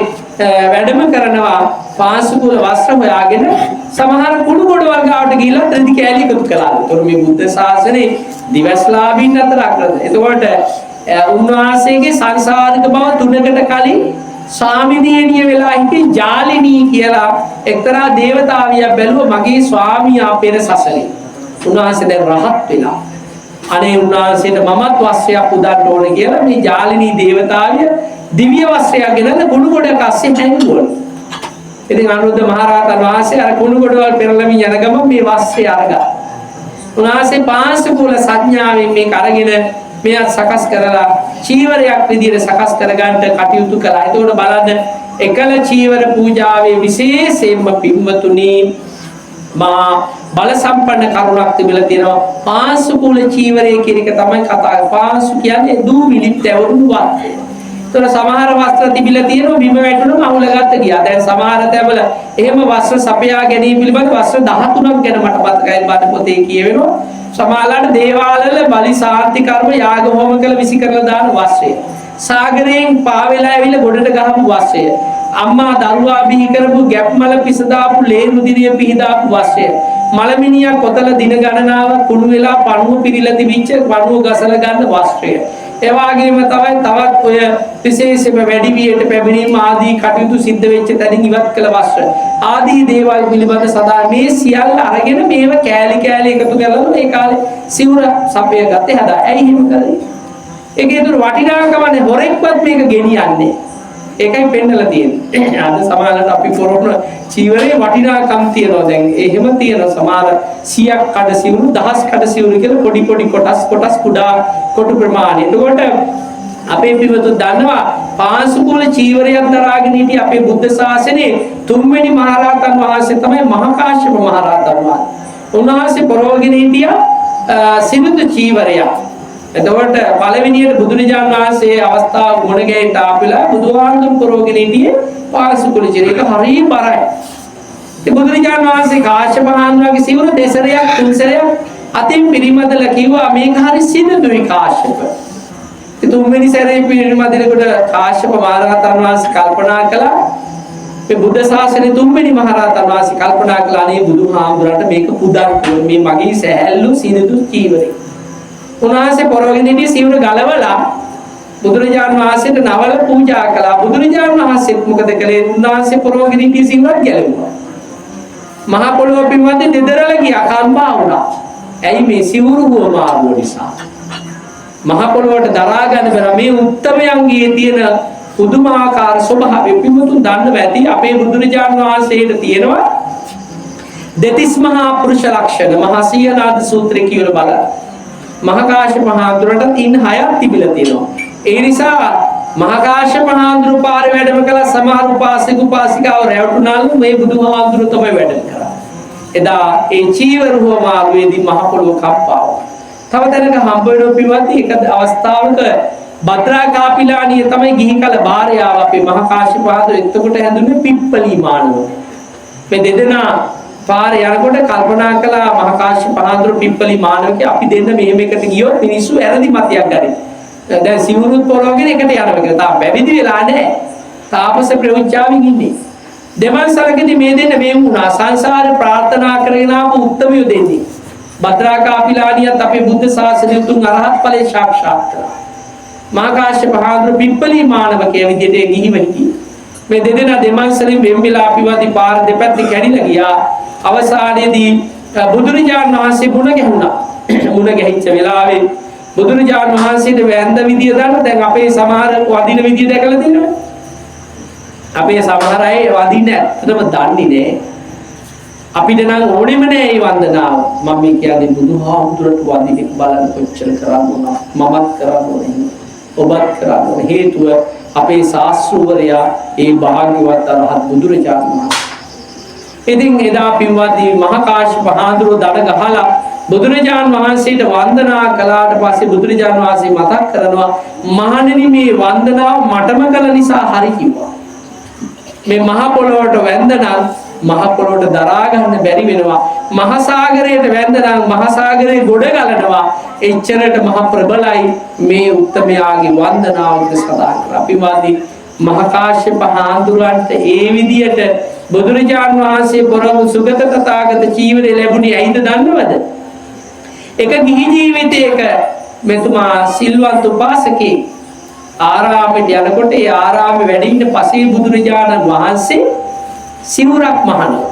වැඩම කරනවා පාංශුකූල වස්ත්‍ර හොයාගෙන සමහර කුණු ගොඩවල් ගාවට ගිහිල්ලා රෙදි කෑලි එකතු කළා. ඒතකොට මේ බුද්ධ ශාසනේ දිවස්ලාභීන් අතර අග්‍රද. එතකොට උන්වහන්සේගේ සංසාරික බව 3කට කලින් ස්වාමිනීනිය වෙලා හිටිය ජාලිනී කියලා එක්තරා දේවතාවියක් බැලුව මගේ ස්වාමියා පෙර සසරේ. උන්වහන්සේ දැන් රහත් වෙලා. අනේ උන්වහන්සේට මමත් වස්ත්‍රයක් පුදන්න ඕනේ කියලා මේ ජාලිනී දේවතාවිය දිව්‍ය වස්ත්‍රයක් ගෙනල්ලා කුණු ගොඩක අස්සේ හැංගුවා. ඉතින් අනුරුද්ධ මහරහතන් වහන්සේ අර කුණු ගොඩවල් පෙරළමින් යන ගමන් මේ වස්ත්‍රය අරගා. උන්වහන්සේ පාංශුකූල සංඥාවෙන් මේක අරගෙන මෙයත් සකස් කරලා චීවරයක් විදිහට සකස් කරගන්න කටයුතු කළා. ඒතකොට බලන්න එකල චීවර පූජාවේ විශේෂයෙන්ම පින්වතුනි මා බල සම්පන්න කරුණක් තිබිලා තියෙනවා. පාංශුකූල චීවරය කියන එක තමයි කතා කරන්නේ. පාංශු කියන්නේ දූවිලි තැවුණු වස්ත්‍රය. ඒතකොට සමහර වස්ත්‍ර තිබිලා තියෙනවා බිම වැටුණම අවුල ගත්ත ගියා. දැන් සමහර තැවල එහෙම වස්ත්‍ර සපයා ගැනීම පිළිබඳ වස්ත්‍ර 13ක් ගැන මට මතකයි බණ පොතේ කියවෙනවා. සමහරලාට දේවාලවල බලි සාන්ති කර්ම යාග හෝම කළ විසි කරලා දාන වස්ත්‍රය. සාගරයෙන් පාවෙලා ඇවිල්ලා ගොඩට ගහපු වස්ත්‍රය. අම්මා දරුවා බිහි කරපු ගැප්මල පිස දාපු ලේනු දිරිය පිහදාපු වස්ත්‍රය. මලමිනියා කොතල දින ගණනාවක් කුණු වෙලා පණුව පිරීලා තිබිච්ච පණුව ගසලා ගන්න වස්ත්‍රය. ඒ වගේම තමයි තවත් ඔය විශේෂයෙන්ම වැඩි වියට පැමිණීම ආදී කටයුතු සිද්ධ වෙච්ච තැනින් ඉවත් කළ වස්ත්‍ර ආදී දේවල් පිළිබඳ සදා මේ සියල්ල අරගෙන මේව කෑලි කෑලි එකතු කරලා මේ කාලේ සිවුර සපය ගත්තේ හදා. ඇයි එහෙම කළේ? ඒකේ දුර වටිනාකමනේ හොරෙක්වත් මේක ගෙනියන්නේ. ඒකයි පෙන්නලා තියෙන්නේ. අද සමහරවිට අපි පොරොන චීවරේ වටිනාකම් තියනවා. දැන් එහෙම තියෙන සමහර 100ක් කඩ සිවුරු 1000 කඩ සිවුරු කියලා පොඩි පොඩි කොටස් කුඩා කොටු ප්‍රමාණය. එතකොට අපේ පිටු දන්නවා පාංශුකූල චීවරයක් දරාගෙන හිටිය අපේ බුද්ධ ශාසනයේ 3 වෙනි මහරහතන් වහන්සේ තමයි මහා කාශ්‍යප මහරහතන් වහන්සේ. උන්වහන්සේ පොරවගෙන හිටියා සිනිඳු චීවරයක්. එතකොට පළවෙනියට බුදුරජාණන් වහන්සේ අවස්ථාව ගුණ ගැහිට ආපිලා බුදුහාමුදුරු පොරවගෙන හිටියේ පාංශුකූල චීවරය. ඒක හරිය බරයි. ඒ බුදුරජාණන් වහන්සේ කාශ්‍යප මහරහතන්ගේ සිවුර දෙසරයක් තුන්සරයක් අතින් පිරිමදලා කිව්වා මේක හරි සිනිඳුයි කාශ්‍යප. ඒ තුන්වෙනි සැරේ පිරිමදලකට කාශ්‍යප මහරහතන් වහන්සේ කල්පනා කළා මේ බුද්ධ ශාසනයේ තුන්වෙනි මහරහතන් වහන්සේ කල්පනා කළා අනේ බුදුහාමුදුරන්ට මේක පුදන්න මේ මගේ සැහැල්ලු සිනිඳු චීවරය. උන්වහන්සේ පොරවගෙන ඉඳි සිවුර ගලවලා බුදුරජාණන් වහන්සේට නවල පූජා කළා. බුදුරජාණන් වහන්සේත් මොකද කළේ? උන්වහන්සේ පොරවගෙන ඉඳි සිවුරක් ගැලවුවා. මහා පොළොව පින්වත්නි දෙදරල ගියා කම්පා වුණා. ඇයි මේ සිවුරු ගෝමාරුව නිසා? මහා පොළොවට දරා ගන්න බැර මේ උත්තමයන්ගේ තියෙන පුදුමාකාර ස්වභාවය පිටුතුන් දන්න ඇති. අපේ බුදුරජාණන් වහන්සේට තියෙනවා දෙතිස් මහා පුරුෂ ලක්ෂණ. මහා සීනාද සූත්‍රය කියලා බලන්න. මහා කාශ්‍යප මහඳුරට 6ක් තිබිලා තියෙනවා. ඒ නිසා මහා කාශ්‍යප මහඳුරු පාරේ වැඩම කළ සමහර උපාසක උපාසිකාව රැවටුණාලු මේ බුදුහාමුදුරු තමයි වැඩම කරා. එදා ඒ චීවර හෝමාරුවේදී මහ පොළොව කම්පා වුණා. තව දැනක හම්බ වෙන පින්වත්නි එක අවස්ථාවක භද්‍රා කාපිලාණිය තමයි ගිහි කල භාර්යාව අපේ මහා කාශ්‍යප මහඳුරු. එතකොට හැඳුන්නේ පිප්පලී මානව. මේ දෙදෙනා පාරේ යනකොට කල්පනා කළා මහා කාශ්‍යප මහඳුරු පිප්පලි මානවකේ අපි දෙන්න මෙහෙම එකට ගියොත් මිනිස්සු ඇරදි මතයක් ගන්නේ. දැන් සිවුරුත් පොරවගෙන එකට යනවා කියලා. තාම පැවිදි වෙලා නැහැ. තාපස ප්‍රවිච්ඡාවෙන් ඉන්නේ. දෙමන්සලකදී මේ දෙන්න මේ වුණා සංසාරේ ප්‍රාර්ථනා කරගෙන ආපු උත්තමිය දෙන්නේ. භද්‍රා කාපිලාණියත් අපේ බුද්ධ ශාසනය තුන් අරහත් ඵලයේ සාක්ෂාත් කළා. මහා කාශ්‍යප මහඳුරු පිප්පලි මානවකේ විදිහට ගිහිව හිටියේ. මේ දෙදෙනා දෙමන්සලින් වෙම්බිලා අපිවාදී පාර දෙපැත්තේ කැඩිලා ගියා. අවසානයේදී බුදුරජාණන් වහන්සේ මුණ ගැහුණා. මුණ ගැහිච්ච වෙලාවේ බුදුරජාණන් වහන්සේට වැඳ විදිය දාන්න දැන් අපේ සමහර වදින විදිය දැකලා තියෙනවා. අපේ සමහර අය වදින්න ඇත්තටම දන්නේ නැහැ. අපිට නම් ඕනෙම නෑ මේ වන්දනාව. මම මේ කියන්නේ බුදුහාමුදුරට වදින්න බලන්න කොච්චර කරන්න මමත් කරන්න ඕනේ. ඔබත් කරන්න ඕනේ. හේතුව අපේ ශාස්ත්‍රවරයා ඒ භාග්‍යවත් අරහත් බුදුරජාණන් වහන්සේ. ඉතින් එදා පින්වත්නි මහා කාශ්‍යප මහඳුරෝ දඩ ගහලා බුදුරජාණන් වහන්සේට වන්දනා කළාට පස්සේ බුදුරජාණන් වහන්සේ මතක් කරනවා මහණෙනි මේ වන්දනාව මටම කළ නිසා හරි කිව්වා. මේ මහ පොළොවට වැඳනම් මහ පොළොවට දරා ගන්න බැරි වෙනවා. මහ සාගරයට වැඳනම් මහ සාගරේ ගොඩ ගලනවා. එච්චරට මහ ප්‍රබලයි මේ උත්තමයාගේ වන්දනාවට සදා කර. අපිවාදී මහා කාශ්‍යප හාමුදුරන්ට ඒ විදියට බුදුරජාණන් වහන්සේ පොරොව සුගත තථාගත ජීවිතය ලැබුණේ ඇයිද දන්නවද? එක ගිහි ජීවිතයක මෙතුමා සිල්වත් උපාසකේ ආරාමයට යනකොට ඒ ආරාමේ වැඩ ඉන්න පසේ බුදුරජාණන් වහන්සේ සිවුරක් මහනවා.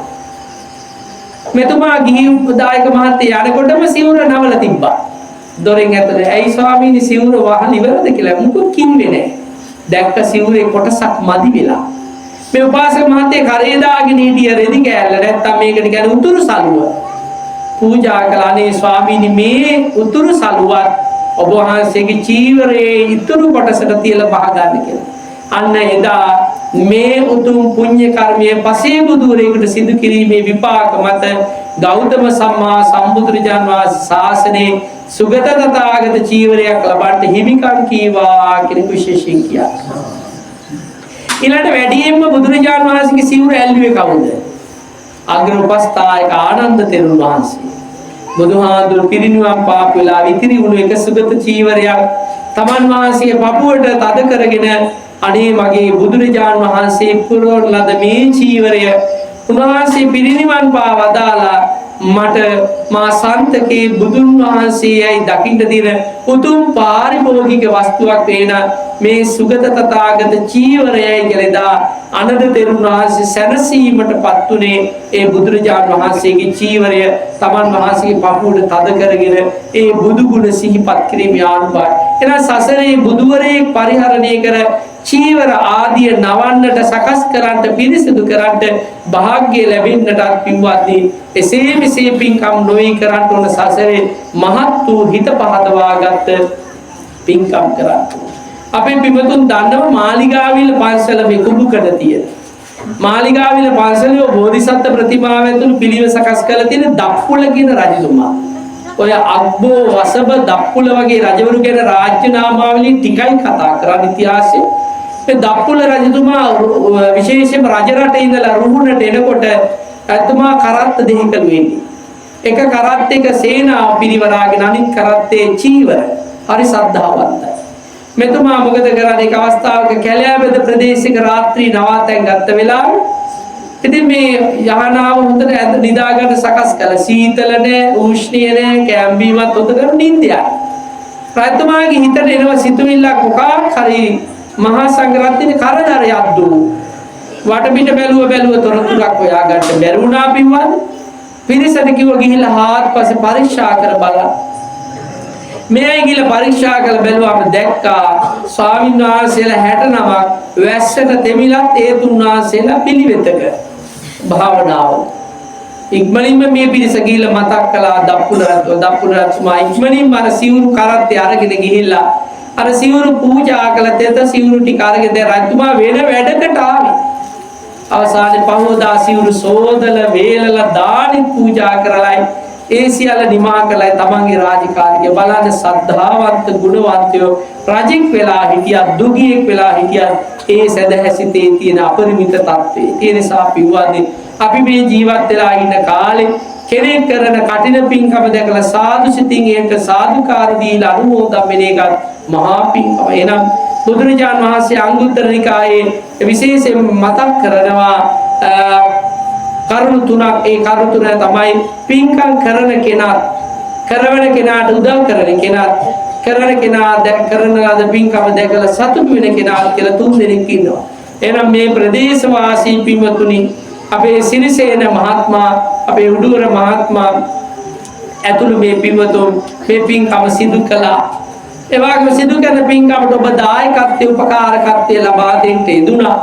මෙතුමා ගිහි උපදායක මහත්තයා යනකොටම සිවුර නවල තිබ්බා. දොරෙන් ඇතුලේ ඇයි ස්වාමීනි සිවුර වහන ඉවරද කියලා මුකුත් කිව්වේ නැහැ. දැක්ක සිවුරේ කොටසක් මදි වෙලා. මේ උපාසක මහත්තයා කරේ දාගෙන හිටිය රෙදි කෑල්ල නැත්තම් මේකට කියන්නේ උතුරු සලුව. පූජා කළානේ ස්වාමීනි මේ උතුරු සලුවත් ඔබ වහන්සේගේ චීවරයේ ඉතුරු කොටසට තියලා බහ ගන්න කියලා. අන්න එදා මේ උතුම් පුණ්‍ය කර්මයේ පසේ බුදුරේකට සිදු කිරීමේ විපාක මත ගෞතම සම්මා සම්බුදුරජාණන් වහන්සේ ශාසනයේ සුගත තථාගත චීවරයක් ලබන්න හිමිකම් කීවා කියන විශේෂයෙන් කියනවා. ඊළඟ වැඩියෙන්ම බුදුරජාණන් වහන්සේගේ සිවුර ඇල්ලුවේ කවුද? අග්‍ර උපස්ථායක ආනන්ද තෙරුන් වහන්සේ. බුදුහාඳුර පිරිනිවන් පාප වෙලා ඉතිරි වුණු එක සුගත චීවරයක් තමන් වහන්සේගේ පපුවට තද කරගෙන අනේ මගේ බුදුරජාණන් වහන්සේ පුරවන ලද මේ චීවරය උන්වහන්සේ පිරිනිවන් පාවදාලා මට මා සන්තකේ බුදුන් වහන්සේයි දකින්න දින උතුම් පාරිභෝගික වස්තුවක් වෙන මේ සුගත තථාගත චීවරයයි කියලා අනද තෙරුන් වහන්සේ සැනසීමටපත් උනේ ඒ බුදුරජාණන් වහන්සේගේ චීවරය තමන් වහන්සේගේ පපුවට තද කරගෙන ඒ බුදු ගුණ සිහිපත් කිරීමේ ආනුභාවය. එන සසරේ බුදුවරේ පරිහරණය කර චීවර ආදිය නවන්නට සකස් කරන්නට පිරිසිදු කරන්නට වාග්ය ලැබෙන්නට පින්වත්නි එසේ මෙසේ පින්කම් නොවේ කරන්නට ඕන සසරේ මහත් වූ හිත පහදවාගත් පින්කම් කරන්න. අපේ පින්වතුන් දන්නව මාලිගාවිල පන්සල මේ කුඹුකඩ තියෙන. මාලිගාවිල පන්සලේ බෝධිසත්ව ප්‍රතිමාව ඇතුළු පිළිවෙල සකස් කරලා තියෙන දප්පුල කියන රජතුමා. ඔය අග්බෝ වසබ දප්පුල වගේ රජවරු ගැන රාජ්‍ය නාමාවලින් ටිකයි කතා කරන්නේ ඉතිහාසයේ. මේ දප්පුල රජතුමා විශේෂයෙන්ම රජ රටේ ඉඳලා රුහුණට එනකොට එතුමා කරත්ත දෙහිකළු වෙන්නේ. එක කරත් එක සේනාව පිරිවරාගෙන අනිත් කරත්තේ චීවර. හරි සද්ධාවන්තයි. මෙතුමා මොකද කරන්නේ? එක අවස්ථාවක කැලෑබෙද ප්‍රදේශයක රාත්‍රී නවාතැන් ගත්ත වෙලාවේ ඉතින් මේ යහනාව හොඳට ඇද නිදාගන්න සකස් කළා. සීතල නැහැ, උෂ්ණීය නැහැ, කැම්බීමත් හොඳ කර නිින්දියා. රජතුමාගේ හිතට එනවා සිතුවිල්ලක් මොකක් හරි මහා සංඝරත්නයේ කරදරයක් දු. වටපිට බැලුව තොරතුරක් හොයාගන්න බැරි වුණා පින්වත්. පිරිසට කිව්ව ගිහිල්ලා හාත්පස්සේ පරීක්ෂා කර බලන්න. මෙයයි ගිහිල්ලා පරීක්ෂා කරලා බැලුවාම දැක්කා ස්වාමීන් වහන්සේලා 69ක් වැස්සට දෙමිලත් ඒ තුන්වහන්සේලා පිළිවෙතක භාවනාව. ඉක්මනින්ම මේ පිරිස ගිහිල්ලා මතක් කළා දප්පුලරත්තුමා ඉක්මනින්ම අර සිවුරු කරත්තේ අරගෙන ගිහිල්ලා අර සිවුරු පූජා කළ තෙත සිවුරු ටික අරගෙන දැන් රජතුමා වෙන වැඩකට ආවේ. අවසානයේ පහවදා සිවුරු සෝදල වේලලා දානි පූජා කරලයි ඒ සියල්ල නිමා කළයි තමන්ගේ රාජකාරිය බලන්න සද්ධාවන්ත ගුණවන්තයෝ රජෙක් වෙලා හිටියා දුගියෙක් වෙලා හිටියා ඒ සදහැසිතේ තියෙන අපරිමිත තත්ත්වේ. ඒ නිසා පින්වත්නි අපි මේ ජීවත් වෙලා ඉන්න කාලේ කෙනෙක් කරන කටින පින්කම දැකලා සාදු සිතින් ඒකට සාදුකාර දීලා අනුමෝදන් වෙන එක මහා පින්කම. එනම් බුදුරජාණන් වහන්සේ අංගුත්තර නිකායේ විශේෂයෙන් මතක් කරනවා කරුණු තුනක්. ඒ කරුණු තුන තමයි පින්කම් කරන කෙනා කරවන කෙනාට උදව් කරන කෙනා කරන කෙනා කරන ලද පින්කම දැකලා සතුටු වෙන කෙනා කියලා තුන් දෙනෙක් ඉන්නවා. එහෙනම් මේ ප්‍රදේශවාසී පින්වතුනි අපේ සිරිසේන මහත්මයා අපේ උඩුවර මහත්මයා ඇතුළු මේ පින්වතුන් මේ පින්කම සිදු කළා. ඒ වගේම සිදු කරන පින්කමට ඔබ දායකත්වයේ උපකාරකත්වයේ ලබා දෙන්න යෙදුණා.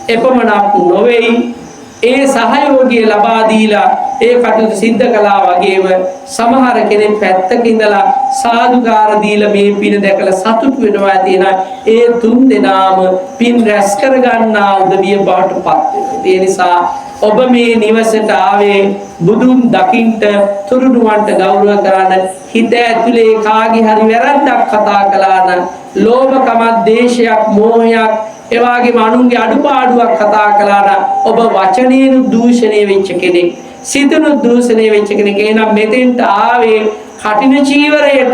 එපමණක් නොවේයි ඒ සහයෝගය ලබා දීලා ඒ කටයුතු සිද්ධ කළා වගේම සමහර කෙනෙක් පැත්තක ඉඳලා සාදුකාර දීලා මේ පින දැකලා සතුටු වෙනවා ඇති න ඒ තුන් දෙනාම පින් රැස් කර ගන්නා උදවිය බවට පත් වෙනවා. ඒ නිසා ඔබ මේ නිවසට ආවේ බුදුන් දකින්ට තුරුණුවන්ට ගෞරව කරන්න හිත ඇතුලේ කාගේ හරි වැරද්දක් කතා කළා නම් ලෝභකමක් දේශයක් මෝහයක් එවාගේම අනුන්ගේ අඩුපාඩුවක් කතා කළා නම් ඔබ වචනේන දූෂණය වෙච්ච කෙනෙක් සිතන දූෂණය වෙච්ච කෙනෙක්. එහෙනම් මෙතෙන්ට ආවේ කටින චීවරයට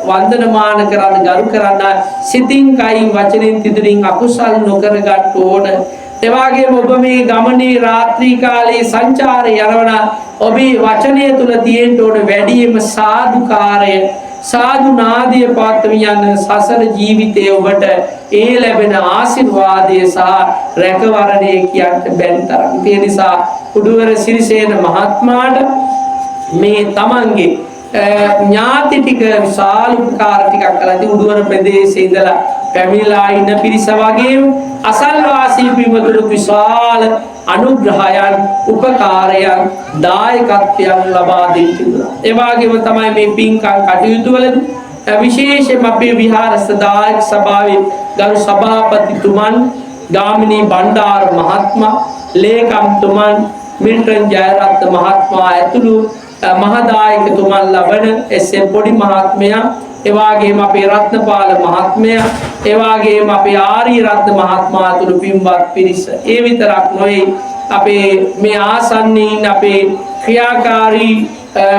වන්දනමාන කරන්න ගරු කරන්න සිතින් කයින් වචනෙන් තිදෙනින් අකුසල් නොකර ගන්න ඕන. එවාගේම ඔබ මේ ගමනේ රාත්‍රී කාලේ සංචාරය යනවන ඔබේ වචනය තුල තියෙන්න ඕන වැඩිම සාදුකාරය සාදු නාදය පාත්මියන් සසර ජීවිතයේ ඔබට ඒ ලැබෙන ආශිර්වාදය සහ රැකවරණය කියන්න බැරි තරම්. ඒ නිසා උඩුවර සිරිසේන මහත්මයාට මේ තමන්ගේ ඥාති ටික විශාල උපකාර ටිකක් කළා. ඉතින් උඩුවර ප්‍රදේශයේ ඉඳලා පැමිණලා ඉන්න පිරිස වගේම අසල්වාසී පින්වතුන්ට විශාල අනුග්‍රහයන් උපකාරයන් දායකත්වයන් ලබා දෙන්න තිබුණා. ඒ වගේම තමයි මේ පින්කම් කටයුතු වලදී විශේෂයෙන්ම අපේ විහාරස්ථ දායක සභාවේ ගරු සභාපතිතුමන් ගාමිණී බණ්ඩාර මහත්මයා ලේකම්තුමන් මිල්ටන් ජයරත්න මහත්මයා ඇතුළු මහදායකතුමන් ලබන එස්.එම්. පොඩි මහත්මයා එවාගේම අපේ රත්නපාල මහත්මයා එවාගේම අපේ ආරී රත්න මහත්මයා ඇතුළු පින්වත් පිරිස. ඒ විතරක් නොවේ අපේ මේ ආසන්නීන් අපේ ක්‍රියාකාරී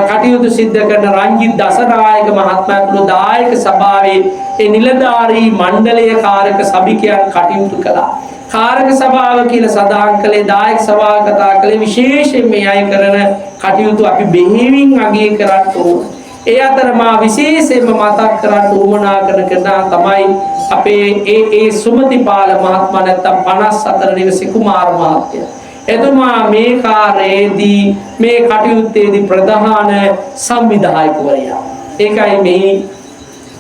කටයුතු සිද්ධ කරන රංජිත් දසනායක මහත්මයා ඇතුළු දායක සභාවේ ඒ නිලධාරී මණ්ඩලයේ කාර්යක සභිකයන් කටයුතු කළා. කාරක සභාව කියලා සඳහන් කළේ දායක සභාව කතා කළේ විශේෂයෙන් මේ අය කරන කටයුතු අපි බෙහෙවින් අගය කරන්න ඕන. ඒ අතර මා විශේෂයෙන්ම මතක් කරන්න උවමනා කරන කෙනා තමයි අපේ ඒ සුමතිපාල මහත්මයා නැත්නම් 54 නිවසේ කුමාර මහත්තයා. එතුමා මේ කාර්යයේදී මේ කටයුත්තේදී ප්‍රධාන සංවිධායකවරයා. ඒකයි මේ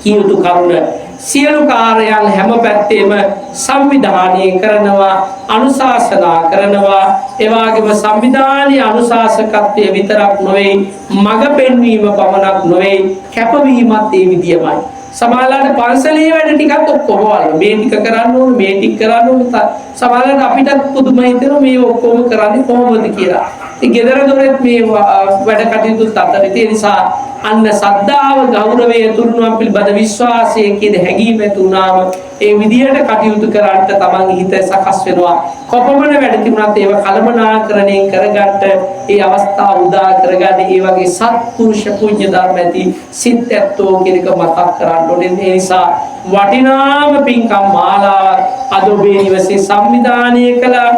කියුතු කරුණ. සියලු කාර්යයන් හැම පැත්තෙම සංවිධානය කරනවා අනුශාසනා කරනවා. ඒ වගේම සංවිධානයේ අනුශාසකත්වයේ විතරක් නොවේ මඟ පෙන්වීම පමණක් නොවේ කැපවීමත් ඒ විදියමයි. සමහරවිට පන්සලේ වැඩ ටිකක් ඔක්කොම වල මේ ටික කරන්න ඕන මේ ටික කරන්න ඕන. සමහරවිට අපිටත් පුදුම හිතෙනවා මේ ඔක්කොම කරන්නේ කොහොමද කියලා. ඉතින් ගෙදර දොරෙත් මේ වැඩ කටයුතු අතර ඒ නිසා අන්න සද්ධාව ගෞරවය තුරුණුවන් පිළිබඳ විශ්වාසය කියන හැඟීම තුනාම ඒ විදියට කටයුතු කරන්නට තමන්ගේ හිත සකස් වෙනවා. කොපමණ වැඩ තිබුණත් ඒව කලමනාකරණය කරගන්න ඒ අවස්ථාව උදා කරගන්න ඒ වගේ සත්පුරුෂ පුණ්‍ය ධර්ම ඇති සිත් ඇත්තෝ කියන එක මතක් කරගන්න ඕනේ. ඒ නිසා වටිනාම පින්කම් මාලාවක් අද ඔබේ නිවසේ සංවිධානය කළා.